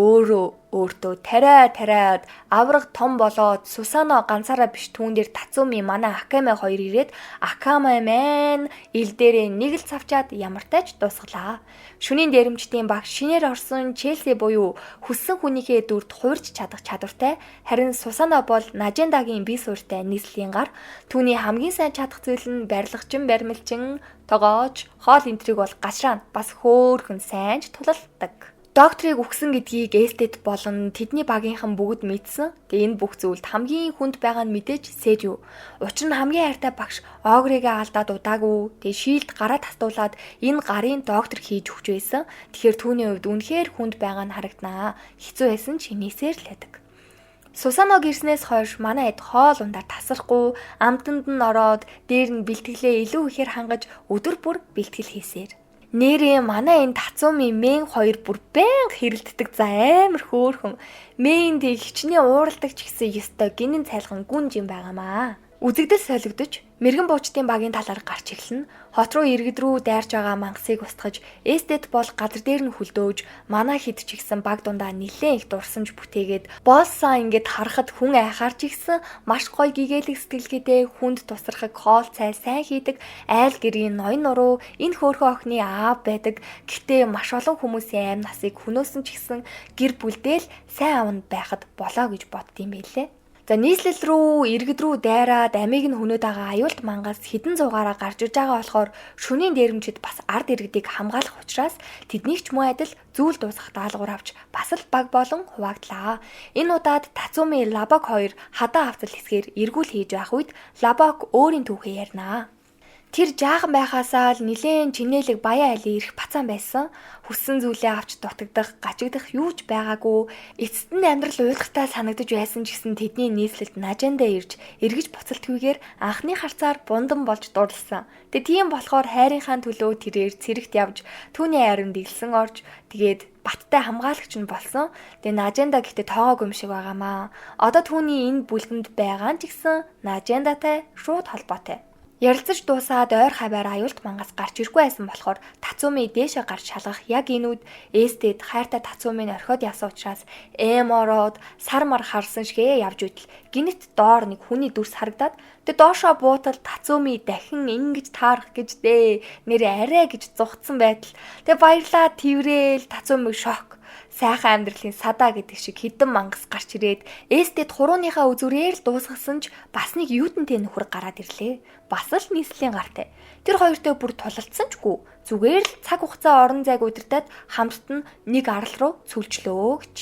өөртөө тариад авраг том болоод Сусано ганцаараа биш түүн дээр Тацуми манай Акаме хоёр ирээд Акаме мэн ил дээрээ нэг л цавчаад ямартайч дуусглаа. Шүнийн дээрэмчдийн багш шинээр орсон Челси буюу хүссэн хүнийхээ дүрд хуурч чадах чадвартай, харин Сусано бол Нажендагийн бие суурьтай нийслэлийн гар. Түүний хамгийн сайн чадах зүйл нь барилгачин, баримлчин, тогооч, хоол энтриг бол гашраан бас хөөхөн сайнч тулалдаг. Докторыг үхсэн гэдгийг эстет болон тэдний багийнхан бүгд мэдсэн. Тэгээ энэ бүх зүйлд хамгийн хүнд байгаа нь мэдээж Сэжүү. Учир нь хамгийн хайртай багш Огригээ алдаад удаагүй. Тэгээ шийлд гараа татуулаад энэ гарын доктор хийж өгч байсан. Тэгэхээр түүний хувьд үнэхээр хүнд байгаа нь харагданаа. Хэцүү байсан ч инээсээр л байдаг. Сусано гэрснээс хойш манай эд хоол ундаар тасрахгүй, амтанд нь ороод дээр нь бэлтгэлээ илүү ихээр хангаж өдөр бүр бэлтгэл хийсээр. Нэрээ манай энэ Тацуми мен хоёр бүр байнга хэрэлддэг за амар хөөрхөн. Мэнд хичнээн ууралдаг ч гэсэн ёстой гинэн цайлган гүнж юм байгаамаа. Үзэгдэл солигдож, мэрэгэн буучдын багийн талаар гарч эхэлнэ. Хот руу иргэд рүү дайрж байгаа мангасыг устгаж, эстет бол газар дээр нь хүлдөөж, манай хэд ч ихсэн баг дундаа нилээн их дурсамж бүтээгээд, боолсаа ингээд харахад хүн айхаар ч ихсэн маш гоё гэгээлэг сэтгэлгээтэй хүнд тусрахыг хоол цай сайн хийдэг, айл гэрийн ноён нуруу энэ хөөрхөн охины аав байдаг. Гэхдээ маш олон хүмүүсийн аим насыг хөнөөсөн ч ихсэн гэр бүлдээ л сайн аванд байхад болоо гэж боддгийм байлээ. За нийслэл рүү иргэд рүү дайраад амийг нь хөнөөд байгаа аюулт мангас хідэн зугаараа гарч иж байгаа болохоор шөнийн дээрэмчид бас ард иргэдийг хамгаалах учраас тэднийг ч муу адил зүйл дуусгах даалгавар авч бас л баг болон хуваагдлаа. Энэ удаад Тацуми Лабак хоёр хадаа авцал хэсгээр эргүүл хийж байх үед Лабак өөрийн түүхээ ярнаа. Тэр жаахан байхаасаа л нилээн чинэлэг баян айлын ирэх бацаан байсан. Хүссэн зүйлээ авч дутагдах, гачигдах юу ч байгаагүй. Эцэст нь амьдрал уйлахтай санагдаж байсан ч гэсэн тэдний нийслэлд Нажанда ирж, эргэж буцалтгүйгээр анхны харцаар бундан болж дурлсан. Тийм болохоор хайрынхаа төлөө тэрээр цэрэгт явж, түүний аринд илсэн орж, тэгээд баттай хамгаалагч нь болсон. Тэгээ Нажанда гэхдээ тоогоогүй юм шиг байгаамаа. Одоо түүний энэ бүлгэнд байгаа нь ч гэсэн Нажандатай шууд холбоотой. Ярилцаж дуусаад ойр хаваар аюулт мангас гарч ирэхгүй байсан болохоор Тацуми дээшээ гарч шалгах яг энэ үед эстет хайртай Тацумиг орхиод явсан учраас ороод сар мар харсан шигээ явж идэл гинэт доор нэг хүний дүрс харагдаад тэг доошоо буутал Тацуми дахин ингэж таарах гэж нэр арай гэж зугтсан байтал тэг баярлаа тэрэл Тацумиг шок. Сайхан амьдралын садаа гэдэг шиг хідэн мангас гарч ирээд эстет хурууныхаа үзүүрээр л дуусгасан ч бас нэг юутантэй нөхөр гараад ирлээ. Бас л нийслэлийн гартай. Тэр хоёртой бүр тулалдсан чгүй. Зүгээр л цаг хугацаа орон зайг удирдаад хамтд нь нэг арал руу цүлжлөө гэж.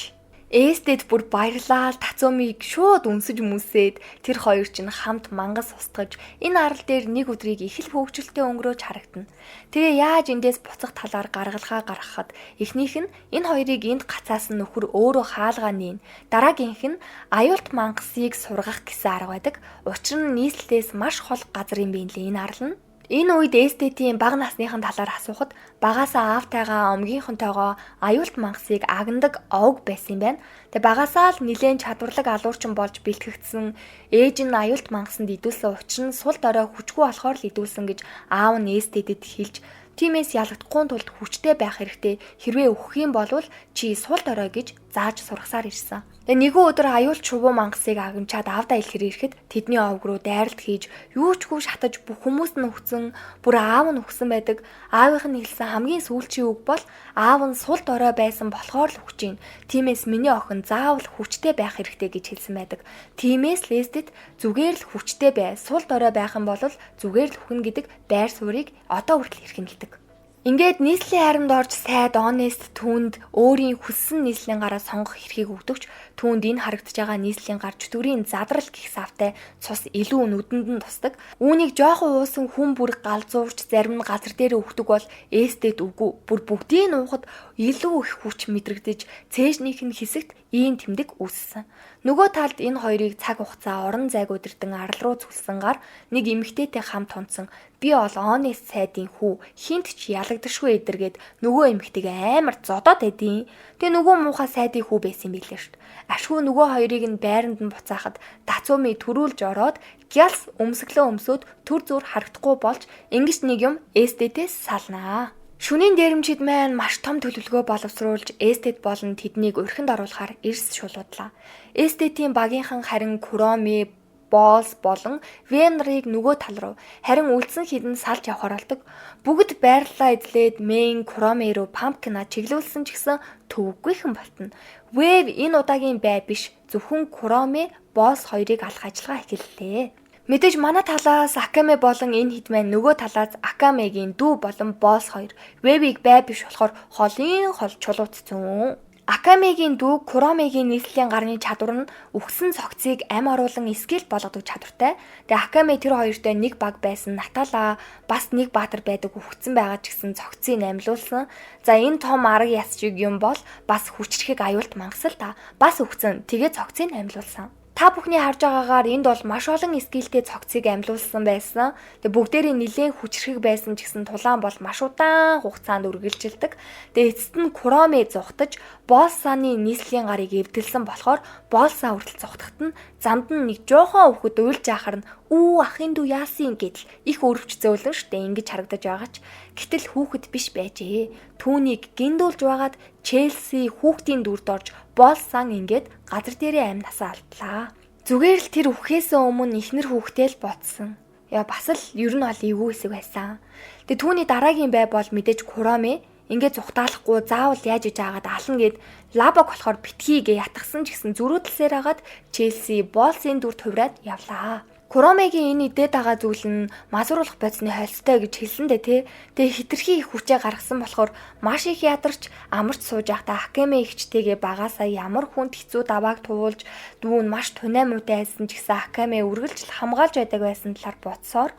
Эстет бүр баярлал Тацумиг шууд үнсэж мүсээд тэр хоёр чинь хамт мангас устгаж энэ арал дээр нэг өдрийг их л хөвгчлөлтэй өнгөрөөж харагдана. Тэгээ яаж эндээс буцах талаар гаргалгаа гаргахад эхнийх нь энэ хоёрыг энд гацаасан нөхөр өөрөө хаалгаа нээн. Дараагийнх нь аюулт мангасыг сургах гэсэн арга байдаг. Учир нь нийслэлээс маш хол газар юм бинлээ энэ арал нь. Энэ үед эстетийн бага насныхан талаар асуухад багаасаа аавтайгаа омгийнхонтойгоо аюулт мангасыг агнадаг овг байсан юм байна. Тэгээ багаасаа л нилээн чадварлаг алуурчин болж бэлтгэгдсэн ээж нь аюулт мангасанд идүүлсэн учир нь сул дорой хүчгүй болохоор л идүүлсэн гэж аав нь эстетэд хэлж тиймээс ялагдахгүй тулд хүчтэй байх хэрэгтэй. Хэрвээ өөхөх юм бол чи сул дорой гэж зааж сургасаар ирсэн. Тэгээ нэгэн өдөр аюулт шувуу мангасыг агнчаад аавдаа илэхэр ирэхэд тэдний овг руу дайралт хийж юу ч хүү шатаж бүх хүмүүс нь өгсөн, бүр аав нь өгсөн байдаг. Аавынх нь хэлсэн хамгийн сүүлчийн үг бол аав нь сул дорой байсан болохоор л өгч юм. Тиймээс миний охин заавал хүчтэй байх хэрэгтэй гэж хэлсэн байдаг. Тиймээс л эстет зүгээр л хүчтэй бай. Сул дорой байх юм бол зүгээр л өхнө гэдэг байр суурийг одоо хүртэл хэрхэмлдэг. Ингээд нийслэлийн харамд орж сайд онест түүнд өөрийн хүссэн нийслэлийн гараа сонгох эрхийг өгдөгч түүнд энэ харагдаж байгаа нийслэлийн гар чөтгөрийн задрал гих савтай цус илүү нүдэнд нь тусдаг. Үүнийг жоохон уусан хүн бүр галзуурч зарим нь газар дээр өгдөг бол эстет үгүй. Бүр бүгдийг нь уухад илүү их хүч мэдрэгдэж цээжнийх нь хэсэгт ийм тэмдэг үүссэн. Нөгөө талд энэ хоёрыг цаг хугацаа орон зайг удирдан арал руу зүлсэн гар нэг эмэгтэйтэй хамт унтсан. Би бол Онес сайдын хүү хинт ч ялагдашгүй эдэргээд нөгөө эмэгтэйг амар зодоод байдیں۔ Тэгээ нөгөө муухай сайдын хүү байсан юм билээ шүү дээ. Ашгүй нөгөө хоёрыг нь байранд нь буцаахад Тацуми төрүүлж ороод гялс өмсгөлөө өмсөд төр зур харагдахгүй болж ингэж нэг юм эстетээс салнаа. Шүнийн дээрэмчид маань маш том төлөвлөгөө боловсруулж эстет болон тэднийг өрхөнд оруулахаар эрс шулуудлаа. Эстетийн багийнхан харин Куроми, Болс болон Венрийг нөгөө тал руу харин үлдсэн хідэн салж явахаар болдог. Бүгд байрлалаа эзлээд Мэн Куроми руу Пампкина чиглүүлсэн ч гэсэн төвөггүйхэн болтно. Вэв энэ удаагийн бай биш зөвхөн Куроми, Болс хоёрыг алах ажиллагаа эхэллээ. Мэдээж манай талаас Акаме болон энэ хэд маань нөгөө талаас Акамегийн дүү болон Болс хоёр Вэвийг бай биш болохоор холын хол чулуутцсан. Акамегийн дүү Куромигийн нийслэлийн гарны чадвар нь үхсэн цогцыг ам оруулан скел болгодог чадвартай. Тэгээ Акаме тэр хоёртой нэг баг байсан Натала бас нэг баатар байдаг үхсэн байгаа ч гэсэн цогцыг амьлуулсан. За энэ том арга яс шиг юм бол бас хүчрэхийг аюулт мангасал та бас үхсэн тэгээ цогцыг амьлуулсан. Та бүхний харж байгаагаар энд бол маш олон скелтэй цогцыг амьлуулсан байсан. Тэгээ бүгдээрээ нэлээд хүчрэх байсан ч гэсэн тулаан бол маш удаан хугацаанд үргэлжилдэг. Тэгээ эцэст нь Куроми зугтаж Болсаны нийслэлийн гарыг эвдэлсэн болохоор Болсаа хүртэл зугтахт нь замд нь нэг жоохон хөвгөд уйлж яхаар нь "Үу ахын дүү яасан" гэдэл их өрөвч зөөлөн штэ ингэж харагдаж байгаа ч гэтэл хүүхэд биш байжээ. Түүнийг гиндүүлж байгаад Челси хүүхдийн дүрд орж Болсан ингээд газар дээрээ амнасаа алдлаа. Зүгээр л тэр үхээс өмнө ихнэр хүүхдээ л ботсон. Яа бас л ер нь бол эвгүй хэсэг байсан. Тэгээ түүний дараагийн бай бол мэдээж Куроми ингээд зүхтаалахгүй заавал яаж иж агаад ална гэд Лабок болохоор битгийгээ ятгсан ч гэсэн зөрөөдөлсээр агаад Челси Болсын дүрд хувраад явлаа. Куромигийн энэ идээд байгаа зүйл нь масруулах бодисны холцтой гэж хэлсэндээ тий. Тэгээ хитрхи их хүчээ гаргасан болохоор маш их ядарч амарч сууж байхдаа Акаме ихчтэйгээ багаасаа ямар хүнд хэцүү давааг туулж дүүн маш тунай муутай байсан ч гэсэн Акаме үргэлжил хамгаалж байдаг байсан талаар бодсоор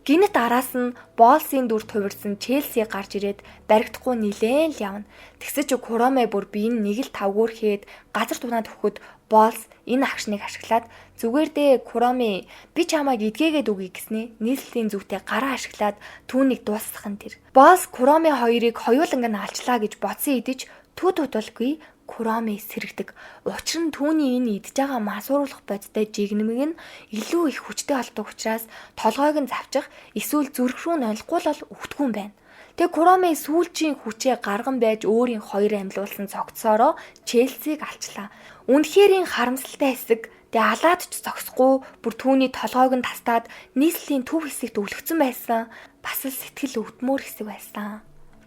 гинэт араас нь Болсын дүрд хувирсан Челси гарч ирээд баригдахгүй нилээн л явна. Тэгсэж Куроми бүр би энэ нэг л тавгуурхээд газар дунаад өгөхөд Болс энэ агшныг ашиглаад зүгээр дээ Куроми би чамайг эдгээгээд үгүй гэснээ нийслэлийн зүгтээ гараа ашиглаад түүнийг дуусгах нь тэр. Болс Куроми хоёрыг хоёуланг нь алчлаа гэж бодсон идэж тутулгүй Куроми сэрэгдэг. Учир нь түүний энэ идж байгаа масууруулах бодтой жигнэмэг нь илүү их хүчтэй болдог учраас толгойг нь завчих эсвэл зүрх рүү нь олохгүй л өгдөггүй юм байна. Тэгээ Куроми сүүлчийн хүчээ гарган байж өөрийн хоёр амьлуулсан цогцоороо Челсиг алчлаа. Үнэхээр харамсалтай хэсэг. Тэгээ алаад ч зогсохгүй бүр түүний толгойг нь тастаад нийслэлийн төв хэсэгт өвлөгцсөн байсан. Бас л сэтгэл өвдмөр хэсэг байсан.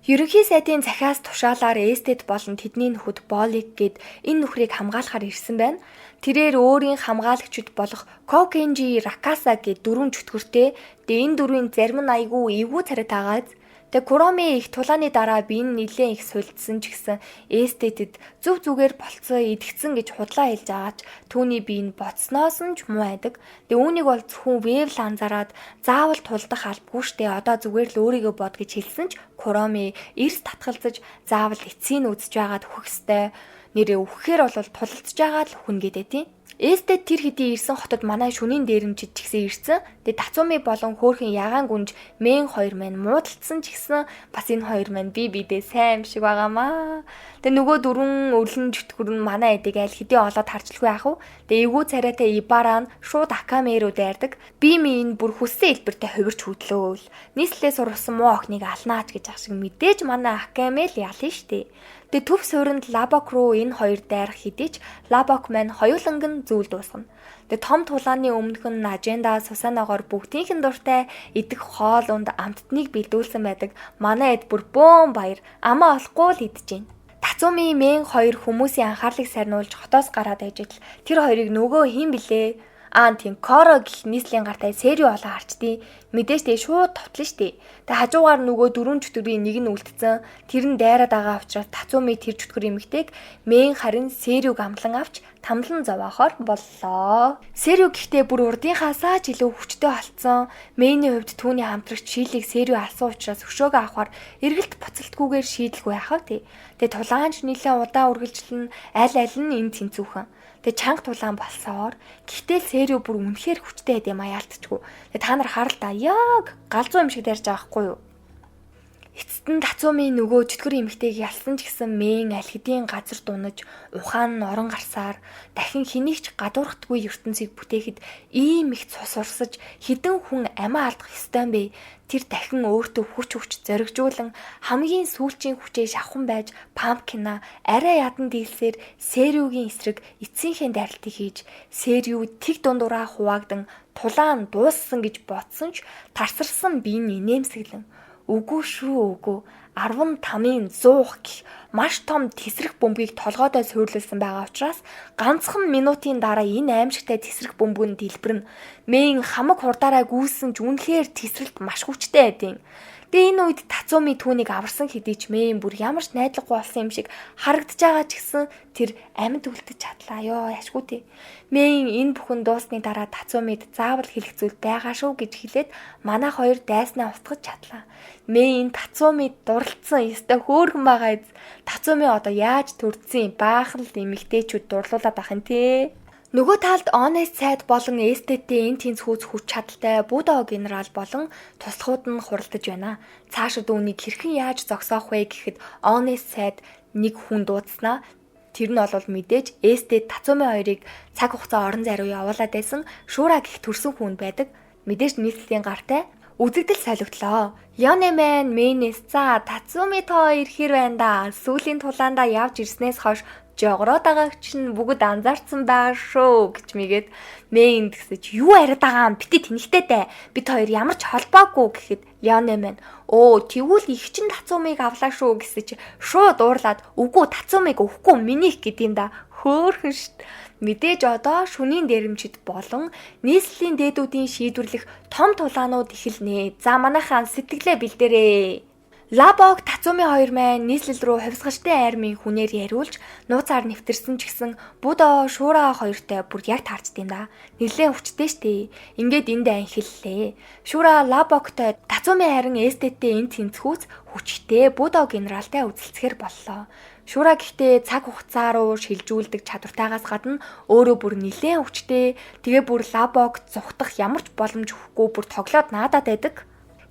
Ерөнхий сайдын захиас тушаалаар эстет болон тэдний нөхөд Болик гээд энэ нөхрийг хамгаалахаар ирсэн байна. Тэрээр өөрийн хамгаалагчид болох Кокенжи Ракаса гээд дөрвөн чөтгөртэй. Тэгээ энэ дөрвийн зарим нь айгүй эвгүй царайтаагаад тэгээ Куроми их тулааны дараа би энэ нилээн их сулдсан ч гэсэн эстетэд зөв зүгээр болцоо идэгцэн гэж худлаа хэлж байгаач түүний биеийг боцсноос нь ч муу байдаг. Тэгээ үүнийг бол зөвхөн вэв л анзаараад заавал тулдах албагүй штэ одоо зүгээр л өөрийгөө бод гэж хэлсэн ч Куроми эрс татгалзаж заавал эцсийг үзэж байгаад өгөх ёстой. Нэрээ өгөхээр бол тулалдж байгаа л хүн гэдэг тийм. Эстет тэр хэдий ирсэн хотод манай шүнийн дээрэмчид ч гэсэн ирсэн. Тэгээ Тацуми болон хөөрхөн ягаан гүнж Мэн хоёр маань муудалцсан ч гэсэн бас энэ хоёр маань бидээ сайн юм шиг байгаамаа. Тэгээ нөгөө дөрвөн өрлөн чөтгөр нь манай эдэг аль хэдийн олоод харчлгүй яах вэ? Тэгээ эвгүй царайтай Ибара нь шууд Акаме руу дайрдаг. Би минь бүр хүссэн хэлбэртэй хувирч хөдлөөл. Нийслэлээ сурсан муу охиныг алнаач гэж ах шиг мэдээж манай Акаме л ялна штэ. Тэгээ төв суурьнд Лабок руу энэ хоёр дайрах хэдий ч Лабок маань хоёуланг нь зүйл дуусгана. Тэгээ том тулааны өмнөх нь аженда Сусанагоор бүгдийнх нь дуртай идэх хоол унд амттныг бэлдүүлсэн байдаг. Манай эд бүр бөөн баяр амаа олохгүй л идэж байна. Тацуми Мэн хоёр хүмүүсийн анхаарлыг сарниулж хотоос гараад ижил тэр хоёрыг нөгөө хин блэ? Тийм Коро гэх нийслэлийн гартай Сэрио олоо харчдیں۔ Мэдээж тэгээ шууд товтлон штэ. Тэгээ хажуугаар нөгөө дөрвөн чөтгөрийн нэг нь үлдсэн. Тэр нь дайраад байгаа учраас Тацуми тэр чөтгөр эмэгтэйг Мэн харин Сэриог амлан авч тамлан зовоохоор боллоо. Сэрио гэхдээ бүр урдынхаасаа ч илүү хүчтэй болцсон. Мэйний хувьд түүний хамтрагч Шилийг Сэрио алсан учраас өшөөгөө авахар эргэлт буцалтгүйгээр шийдэлгүй яхав тий. Тэгээ тулаанч нэлээд удаан үргэлжлэн аль нь энэ тэнцүүхэн. Тэгээ чанга тулаан болсоор гэхдээ Сериу бүр үнэхээр хүчтэй байд юм а яалтчгүй. Тэгээ та нар харал та яг галзуу юм шиг ярьж байгаа байхгүй юу? Эцэст нь Тацуми нөгөө чөтгөр эмэгтэйг ялсан ч гэсэн Мэн аль хэдийн газар дунаж ухаан нь орон гарсаар дахин хэнийг ч гадуурхдаггүй ертөнцийг бүтээхэд ийм их цус урсаж хідэн хүн амиа алдах ёстой юм бэ. Тэр дахин өөртөө хүч зоригжуулан хамгийн сүүлчийн хүчээ шавхан байж Пампкина арай ядан дийлсээр Сериугийн эсрэг эцсийнхээ дайралтыг хийж Сериу тэг дундураа хуваагдан тулаан дууссан гэж бодсон ч тарсарсан бие нь инээмсэглэн үгүй шүү үгүй 15-ын 100 гэх маш том тесрэх бөмбөгийг толгойдоо суйрлуулсан байгаа учраас ганцхан минутын дараа энэ аимшигтай тесрэх бөмбөг нь дэлбэрнэ. Мэн хамаг хурдаараа гүйсэн ч үнэхээр тесрэлт маш хүчтэй байдیں۔ Тэгээ энэ үед Тацуми түүнийг аварсан хэдий ч Мэн бүр ямар ч найдваргүй болсон юм шиг харагдаж байгаа ч гэсэн тэр амьд үлдэж чадлаа ёо яшгүй тий. Мэн энэ бүхэн дуусны дараа Тацумид заавал хэлэх зүйл байгаа шүү гэж хэлээд манай хоёр дайснаа устгаж чадлаа. Мэн энэ Тацумид дурлцсан ёстой хөөрхөн байгаа эз. Тацуми одоо яаж төрдсөн баахан л эмэгтэйчүүд дурлуулаад ах юм тий. Нөгөө талд Honest сайд болон эстеттэй энэ тэнцвүүц хүч чадалтай Будо генерал болон туслахууд нь хуралдаж байна. Цаашид үүнийг хэрхэн яаж зогсоох вэ гэхэд Honest сайд нэг хүн дуудснаа тэр нь бол мэдээж эстет Тацуми хоёрыг цаг хугацаа орон зай руу явуулаад байсан Шура гэх төрсөн хүн байдаг. Мэдээж нийслэлийн гартай үзэгдэл солигдлоо. Яонэмэн Мэнэс за Тацуми та хоёр хэр байна да? Сүүлийн тулаандаа явж ирснээс хойш жогроод байгааг чинь бүгд анзаарсан байгаа шүү гэж мэгээд Мэн тэгсэж юу яриад байгаа юм бити тэнхтэй дээ. Бид хоёр ямар ч холбоогүй гэхэд Яонэмэн тэгвэл их чин Тацумиг авлаа шүү гэсэж шууд уурлаад үгүй Тацумиг өгөхгүй минийх гэдэм да. Хөөхөн шít. Мэдээж одоо шүнийн дээрэмчид болон нийслэлийн дээдүүдийн шийдвэрлэх том тулаанууд эхэлнэ. За манайхан сэтгэлээ бэлдээрээ. Лабог Тацуми хоёр маань нийслэл рүү хувьсгачтай армийн хүнээр яриулж нууцаар нэвтэрсэн ч гэсэн Будо Шура хоёртой бүр яг таарчд юм да. Нилээн хүчтэй штэ. Ингээд энд анхиллээ. Шура Лабогтой Тацуми харин эстеттэй энэ тэнцвүүц хүчтэй Будо генералтай үзэлцэхэр боллоо. Шура гэхдээ цаг хугацаа руу шилжүүлдэг чадвартайгаас гадна өөрөө бүр нилээн хүчтэй. Тэгээ бүр Лабог зүхтах ямар ч боломж өгөхгүй бүр тоглоод наадаад байдаг.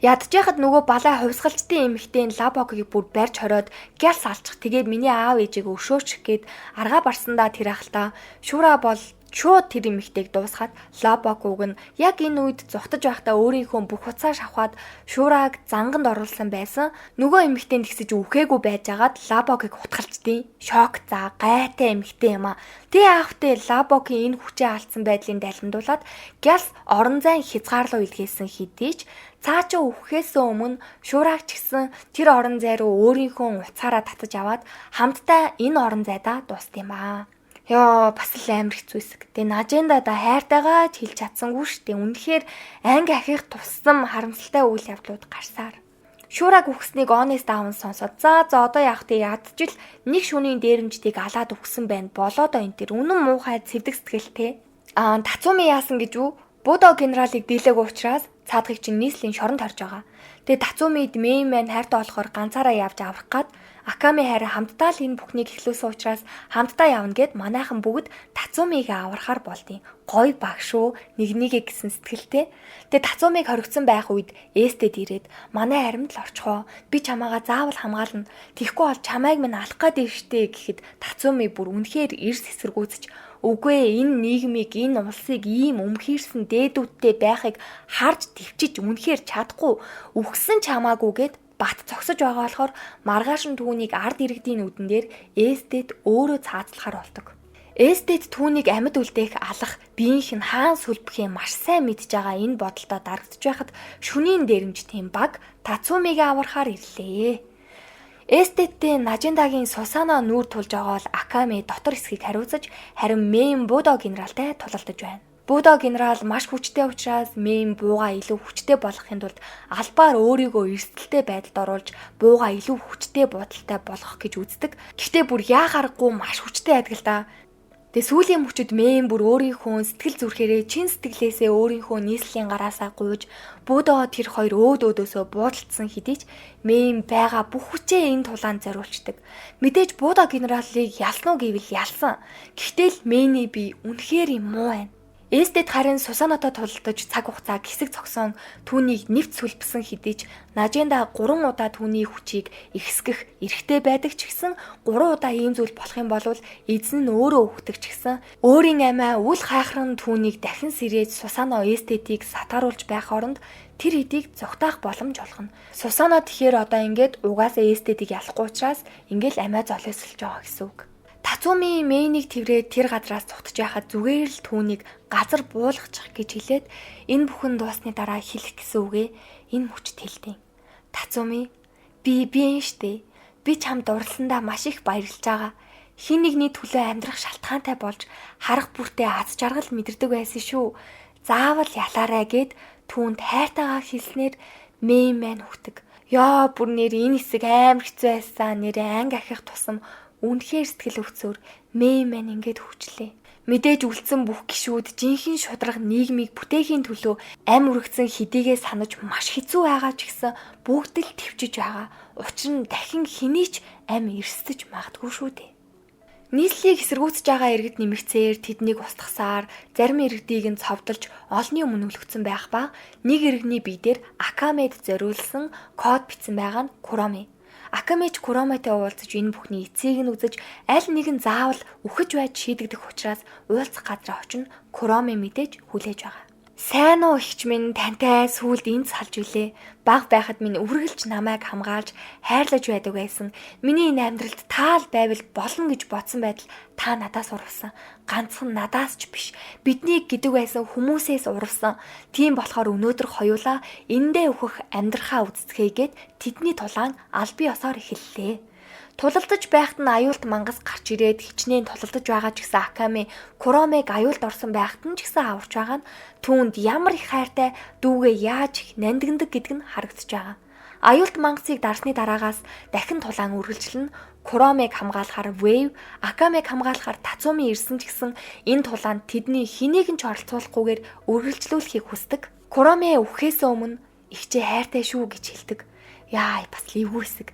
Ядчихад нөгөө балай хувьсгалчдын эмэгтэй Лабогийг бүр барьж хориод гялс алчих. Тэгээд миний аав ээжийг өшөөч гэд аргаа барсандаа тэр ахалтаа Шура бол шууд тэр эмэгтэйг дуусгаад Лабогуг нь яг энэ үед зүхтаж байхдаа өөрийнхөө бүх уцаа шавхаад Шураг занганд оруулсан байсан. Нөгөө эмэгтэй тэгсэж үхээгүй байжгаад Лабогийг утгалчдیں۔ Шок за гайтай эмэгтэй юм а. Тэгээ аавтай Лабогийн энэ хүчээ алдсан байдлыг далимдуулаад гялс орон зайн хязгаарлуу илгээсэн хэдий ч цаачаа үхэхээс өмнө Шураг ч гэсэн тэр орон зай руу өөрийнхөө уцаараа татаж аваад хамтдаа энэ орон зайдаа дуусд юм аа. Яа бас л амар хэцүү хэсэг. Тэгээ нажендада хайртайгаа ч хэлж чадсангүй штэ. Үнэхээр анги ахих тусам харамсалтай үйл явдлууд гарсаар. Шураг үхснийг Honest аав нь сонсоод за одоо яах вэ ядчил нэг шөнийн дээрэмжтийг алаад үхсэн байна. Болоод энэ төр үнэн муухай цэвдэг сэтгэлтэй. Тацуми яасан гэж үү? Будо генералыг дийлээгүй учраас цаадгыг чинь нийслэлийн шоронд харж байгаа. Тэгээ Тацумид Мэн маань хайртай болохоор ганцаараа явж аврах гад Аками харин хамтдаа л энэ бүхнийг эхлүүлсэн учраас хамтдаа явна гэд манайхан бүгд Тацумиг аврахаар болдیں۔ Гой баг шүү нэгнийгээ гэсэн сэтгэлтэй. Тэгээ Тацумиг хоригдсон байх үед эстед ирээд манай харимд л орчихоо. Би чамаагаа заавал хамгаална. Тэгхгүй бол чамайг минь алах гээд штэ гэхэд Тацуми бүр үнэхээр эрс эсэргүүцэж үгүй энэ нийгмийг энэ улсыг ийм өмхийрсэн дээдүүдтэй байхыг харж төвчиж үнэхээр чадахгүй үхсэн чамаагүйгээд бат цогсож байгаа болохоор маргааш нь түүнийг ард иргэдийн нүдэн дээр эстет өөрөө цаацлахаар болдог. Эстет түүнийг амьд үлдээх алах биеийнх нь хаан сүлбэхээ маш сайн мэдж байгаа энэ бодолтой дарагдж байхад шүнийн дээрэмж тийм баг Тацумиг аврахаар ирлээ. Эстеттэй Нажендагийн Сусана нүүр тулж байгаа бол Аками дотор хэсгийг хариуцаж харин Мэн Будо генералтай тулалдаж байна. Будо генерал маш хүчтэй учраас Мэн бууга илүү хүчтэй болохын тулд албаар өөрийгөө эрсдэлтэй байдалд оруулж бууга илүү хүчтэй будалтай болгох гэж үздэг. Гэхдээ бүр яа харахгүй маш хүчтэй байдаг л да. Тэгээ сүүлийн мөчөд Мэйн бүр өөрийнхөө сэтгэл зүрхээрээ чин сэтгэлээсээ өөрийнхөө нийслэлийн гараасаа гуйж буудаа тэр хоёр өөдөөсөө буудалцсан хэдий ч Мэйн байгаа бүх хүчээ энэ тулаанд зориулцдаг. Мэдээж буудаа генералыг ялсан уу гэвэл ялсан. Гэхдээ л Мэйний бие үнэхээр муу байна. Эстэд харин Сусанатай тулдаж цаг хугацаа гисэг цогсон түүнийг нэвт сүлбсэн хэдий ч Наженда 3 удаа түүний хүчийг ихсгэх эрхтэй байдаг ч гэсэн 3 удаа ийм зүйл болох юм бол эзэн нь өөрөө өгдөг ч гэсэн өөрийн амиа үл хайхран түүнийг дахин сэрээж Сусана эстетийг сатааруулж байх оронд тэр хэдийг зогтоох боломж олгоно. Сусана тэгэхээр одоо ингээд угаасаа эстетийг ялахгүй учраас ингээд амиа золиослж байгаа гэсэн үг. Тацуми Мэйнийг тэрврээд тэр газраас цогтож байхад зүгээр л түүнийг газар буулгачих гэж хэлээд энэ бүхэн дуусны дараа хэлэх гэсэн үгээ энэ мөчт хэлдэг. Тацуми би энэ штэ. Би чамд дурлаландаа маш их баярлж байгаа. Хин нэгний төлөө амьдрах шалтгаантай болж харах бүртээ аз жаргал мэдэрдэг байсан шүү. Заавал ялаарай гэд түүнд хайртайгаа хэлснээр Мэйн маань хөвтөг. Яа бүр нэр энэ хэсэг амар хэцүү байсан. Нэрээ анги ахих тусам үнэхээр сэтгэл өвцөөр Мэйн маань ингээд хөвчлээ. Мэдээж үлдсэн бүх гишүүд жинхэнэ шударга нийгмийг бүтээхийн төлөө ам үргэцэн хэдийгээ санаж маш хэцүү байгаа ч гэсэн бүгд л төвчж байгаа. Учир нь дахин хэний ч ам эрсдэж магадгүй шүү дээ. Нийслэлийг эсэргүүцэж байгаа иргэд нэмэгцээр тэднийг устгасаар зарим иргэдийг нь цовдолж олонний өмнө өлгцөн байх ба нэг иргэний бие дээр Акамед зориулсан код бичсэн байгаа нь Куроми. Акамеч Куроматай уулзаж энэ бүхний эцгийг нь үзэж аль нэг нь заавал үхэж байж шийдэгдэх учраас уулзах газар очино Куроми мэдээж хүлээж байгаа. Сайн уу ихч минь тантай сүулт энд салж үлээ. Баг байхад минь үргэлж намайг хамгаалж хайрлаж байдаг байсан. Миний энэ амьдралд таал байвал болно гэж бодсон байтал та надаас урвсан. Ганцхан надаас ч биш. Биднийг гэдэг байсан хүмүүсээс урвсан. Тийм болохоор өнөөдөр хоёулаа эндээ өөхөх амьдрахаа үздцгээгээд тэдний тулаан аль бие осоор эхэллээ. Тулалдаж байхад нь аюулт мангас гарч ирээд хичнээн тулалдаж байгаа ч гэсэн Акаме Куромыг аюулд орсон байхад нь ч гэсэн аварч байгаа нь түүнд ямар их хайртай дүүгээ яаж их нандиндаг гэдг нь харагдаж байгаа. Аюулт мангасыг дарсны дараагаас дахин тулаан үргэлжлэн Куромыг хамгаалахаар Вэйв, Акамыг хамгаалахаар Тацуми ирсэн ч гэсэн энэ тулаанд тэдний хэнийг нь ч оролцуулахгүйгээр үргэлжлүүлэхийг хүсдэг. Куроми өвхөөс өмнө ихчээ хайртай шүү гэж хэлдэг. Яа, бас л эвгүй хэсэг.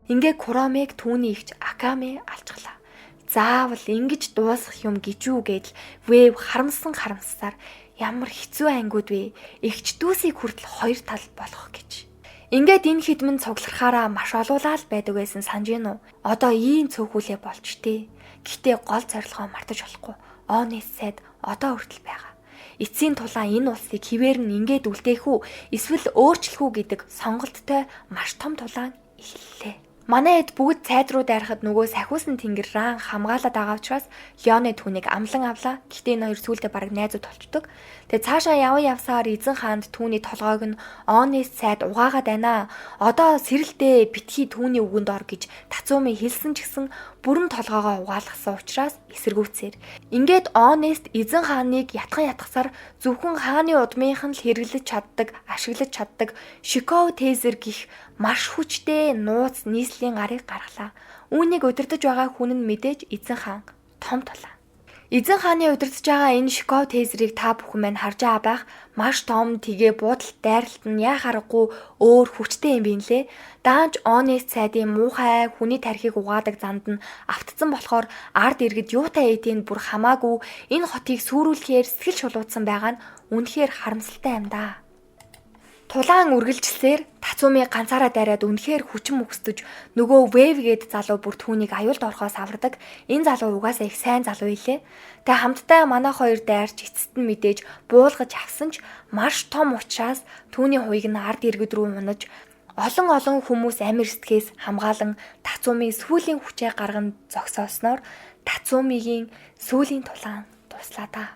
Ингээ Куромыг түүний ихч Акаме алчглаа. Заавал ингэж дуусгах юм гэж үү гэдэл Вэйв харамсаар ямар хэцүү ангиуд вэ? Игч дүүсийг хүртэл хоёр тал болох гэж. Ингээд энэ хідмэн цуглархаараа маш олуулаад байдаг байсан санаж гин үү? Одоо ийм цөөхүүлээ болж тээ. Гэхдээ гол зорилгоо мартаж болохгүй. Онес сайд одоо хүртэл байгаа. Эцсийн тулаан энэ улсыг хിവэр нь ингээд үлдээх үү? Эсвэл өөрчлөх үү гэдэг сонголттой маш том тулаан эхэллээ. Манай хэд бүгд цайд руу дайрахад нөгөө сахиусан тэнгэр раан хамгаалаад байгаа учраас Леоне түүнийг амлан авлаа. Гэхдээ энэ хоёр сүүлдээ бараг найзууд болчдөг. Тэгээ цаашаа явсаар эзэн хаанд түүний толгойг нь Онес цайд угаагаад байна. Одоо сэрэлдээ битгий түүний үгэнд ор гэж Тацуми хэлсэн ч гэсэн бүрэн толгоогоо угаалгасан учраас эсэргүүцээр. Ингээд Онест эзэн хааныг ятгахсаар зөвхөн хааны удмынхан л хэрэглэж чаддаг, ашиглаж чаддаг Шикоу Тэзер гих маш хүчтэй нууц нийслэлийн гарыг гаргалаа. Үүнийг удирдах байгаа хүн нь мэдээж эзэн хаан том тулаа. Эзэн хааны удирдах байгаа энэ Шикоу Тэзерийг та бүхэн маань харж байгаа байх маш том тэгээ буудалт дайралт нь яа харахгүй өөр хүчтэй юм бинлээ. Даанч Онес цайдын муухай хүний тархийг угаадаг занд нь автцсан болохоор ард иргэд юутай эдийн бүр хамаагүй энэ хотыг сүрүүлэхээр сэтгэл шулуудсан байгаа нь үнэхээр харамсалтай юм да. Тулаан үргэлжилсээр Тацуми ганцаараа дайраад үнэхээр хүчин мөхсдөж нөгөө Вэйв гээд залуу бүр түүнийг аюулд орохоос авардаг. Энэ залуу угаасаа их сайн залуу илээ. Тэгээ хамтдаа манай хоёр дайрч эцэст нь мэдээж буулгаж авсан ч маш том учраас түүний хуйг нь ард иргэд рүү унаж олон хүмүүс амир сэтгэхээс хамгаалan Тацуми сүүлийн хүчээ гарган зогсоосноор Тацумигийн сүүлийн тулаан дуслаа да.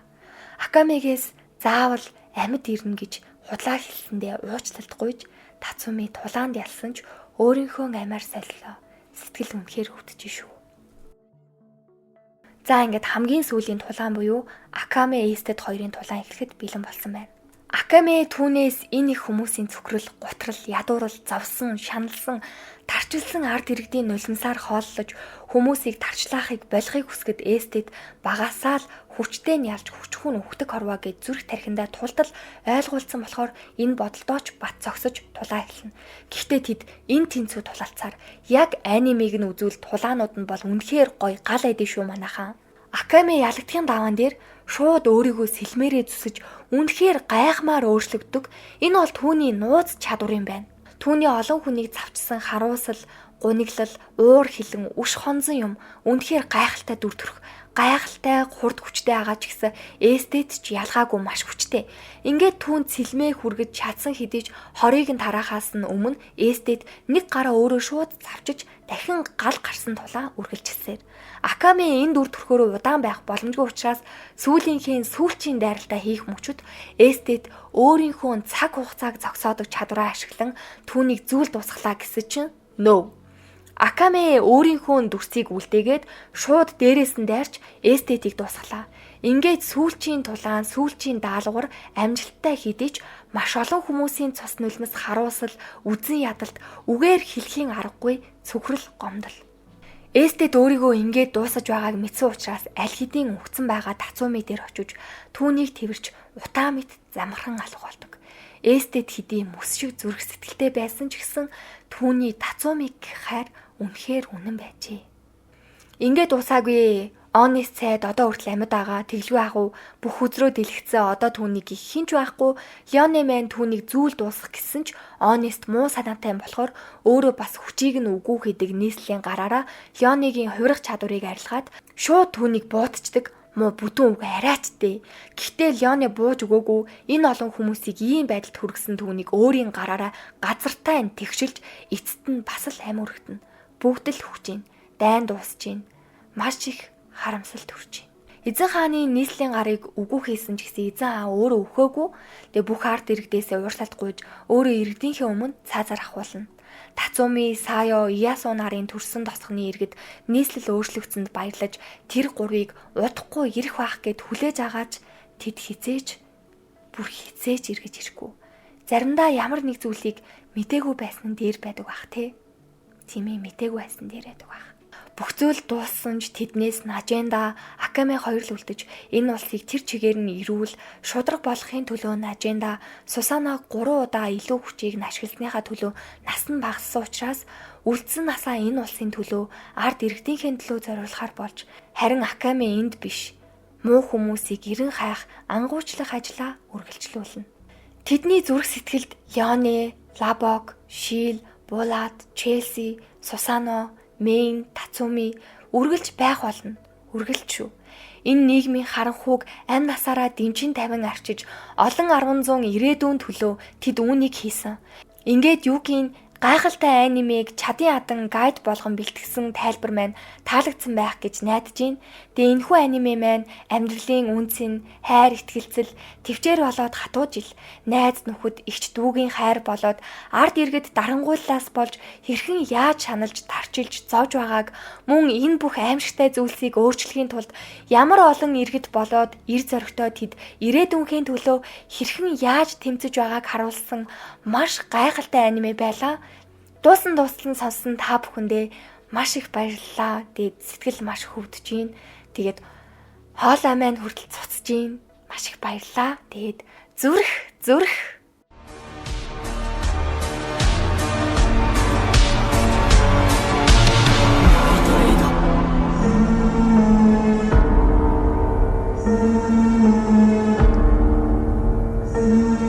Акамегээс заавал амьд ирнэ гэж худлаа хэлсэндээ уучлалтгүйж Тацуми тулаанд ялсан ч өөрийнхөө амиар солилоо. Сэтгэл үнэхээр өвдөж шүү. За ингээд хамгийн сүүлийн тулаан буюу Акаме Эстэд хоёрын тулаан эхлэхэд бэлэн болсон байна. Акаме түүнээс энэ их хүмүүсийн цөхрөл, гутрал, ядуурл, зовсон, шаналсан, тарчилсан ард иргэдийн нулимсаар хооллож хүмүүсийг тарчлаахыг болохыг хүсгэд Эстед багасаа л хүчтэй нь ялж хүчхүүн өгдөг хорвоо гэж зүрх тархиндаа тулдал ойлгуулсан болохоор энэ бодолдооч бат зогсож тулаа эхэлнэ. Гэхдээ тэд энэ тэнцүү тулалцаар яг анимыг нь үзүүл тулаанууд нь бол үнэхээр гоё гал айдын шүү манайхаа. Акаме ялагдхийн даваан дээр шууд өөрийгөө сэлмээрээ зүсэж үнэхээр гайхмаар өөрчлөгддөг. Энэ бол түүний нууц чадвар юм байна. Түүний олон хүнийг завчсан харуусал, гуниглал, уур хилэн, үш хонзон юм үнэхээр гайхалтай дүр төрх. Гайхалтай хурд хүчтэй байгаа ч гэсэн Эстед ч ялгаагүй маш хүчтэй. Ингээд түүнд сэлмээ хүргэж чадсан хэдий ч хорийг нь тараахаас нь өмнө Эстед нэг гараа өөрөө шууд завчиж дахин гал гарсан тулаа үргэлжилсээр. Акаме энэ дүр төрхөөрөө удаан байх боломжгүй учраас сүүлчийн дайралтаа хийх мөчөд Эстед өөрийнхөө цаг хугацааг зогсоодог чадвараа ашиглан түүнийг зүйл дуусглаа гэсэн чинь no. Акаме өөрийнхөө дүрсийг үлдээгээд шууд дээрээс нь дайрч Эстедийг дуусглаа. Ингээд сүүлчийн даалгавар амжилттай хийдэж маш олон хүмүүсийн цус нулимс харуусал, үзэн ядалт, үгээр хэлхийн аргагүй цөхрөл гомдол. Эстед өөрийгөө ингээд дуусаж байгааг мэдсэн учраас аль хэдийн өгцөн байгаа Тацуми дээр очиж түүнийг тэрвэрч Утамид замархан алга болдог. Эстед хэдий мөс шиг зүрх сэтгэлтэй байсан ч гэсэн түүний Тацумиг хайр үнэхээр үнэн байжээ. Ингээд дуусаагүй. Онес цайд одоо хүртэл амьд байгаа тэглгүй агуу бүх үзрөө дэлгэцсэн одоо түүнийг хинч байхгүй Леоне мэн түүнийг зүйл дуусгах гэсэн ч Онест муу санаатай болохоор өөрөө бас хүчийг нь үгүй хийдэг нийслэлийн гараараа Леонегийн хувирах чадварыг арилгаад шууд түүнийг буутчдаг муу бүдүүн үг арайчтэй. Гэхдээ Леоне бууж өгөөгүй энэ олон хүмүүсийг ийм байдалд хүргэсэн түүнийг өөрийн гараараа газартаа нь тэгшилж эцэст нь бас л амь өргөтнө. Бүгд л хүч ийн, дайн дуусж ийн. Маш их харамсал төрж байна. Эзэн хааны нийслэлийн гарыг үгүй хийсэн ч гэсэн эзэн хаан өөрөө өхөөгүй. Тэгээ бүх ард иргэдээсээ ууршалт гуйж өөрөө иргэдийнхээ өмнө цаазаар ахуулна. Тацуми, Саяо, Иясу нарын төрсөн тосгоны иргэд нийслэл өөрчлөгдсөнд баярлаж тэр гурвыг удахгүй ирэх байх гэд хүлээж агаач тэд хизээж эргэж ирэхгүй. Заримдаа ямар нэг зүйлийг мтээгүй байсан нь дээр байдаг бах те. Тийм ээ мтээгүй байсан дээр байдаг бах. Бүх зүйл дууссан ч тэднээс Наженда Акаме хоёр л үлдэж энэ улсыг тэр чигээр нь ирүүл шудраг болохын төлөө Наженда Сусана 3 удаа илүү хүчийг нь ашигласныхаа төлөө нас нь багассан учраас үлдсэн насаа энэ улсын төлөө ард иргэдийнхээ төлөө зориулахар болж харин Акаме энд биш муу хүмүүсийг эрен хайх ангуучлах ажлаа үргэлжлүүлнэ. Тэдний зүрх сэтгэлд Леоне, Лабок, Шил, Булат, Челси, Сусано Мэн, Тацуми үргэлж байх болно. Үргэлж шүү. Энэ нийгмийн харанхуйг амь насаараа дэмжин тавин арчиж олон 10 ирээдүйн төлөө тэд үүнийг хийсэн. Ингээд Юкийн гайхалтай анимыг чадын адан гайд болгон бэлтгэсэн тайлбар маань таалагдсан байх гэж найдаж байна. Тэгээ энэхүү аниме маань амьдралын үнцэн, хайр итгэлцэл, төвчээр болоод хатуу жил, найз нөхөд, эгч дүүгийн хайр болоод ард иргэд дарангуйллаас болж хэрхэн яаж шаналж, тарчилж, зовж байгааг мөн энэ бүх аимшигтай зүйлсийг өөрчлөхийн тулд ямар олон иргэд болоод ир зоригтой тэд ирээдүйнхээ төлөө хэрхэн яаж тэмцэж байгааг харуулсан маш гайхалтай аниме байлаа. Дуусан сонссон та бүхэндээ маш их баярлалаа. Тэгээд сэтгэл маш хөвдөж байна. Тэгээд хоолой маань хүртэл цуцж байна. Маш их баярлалаа. Тэгээд зүрх Thank you.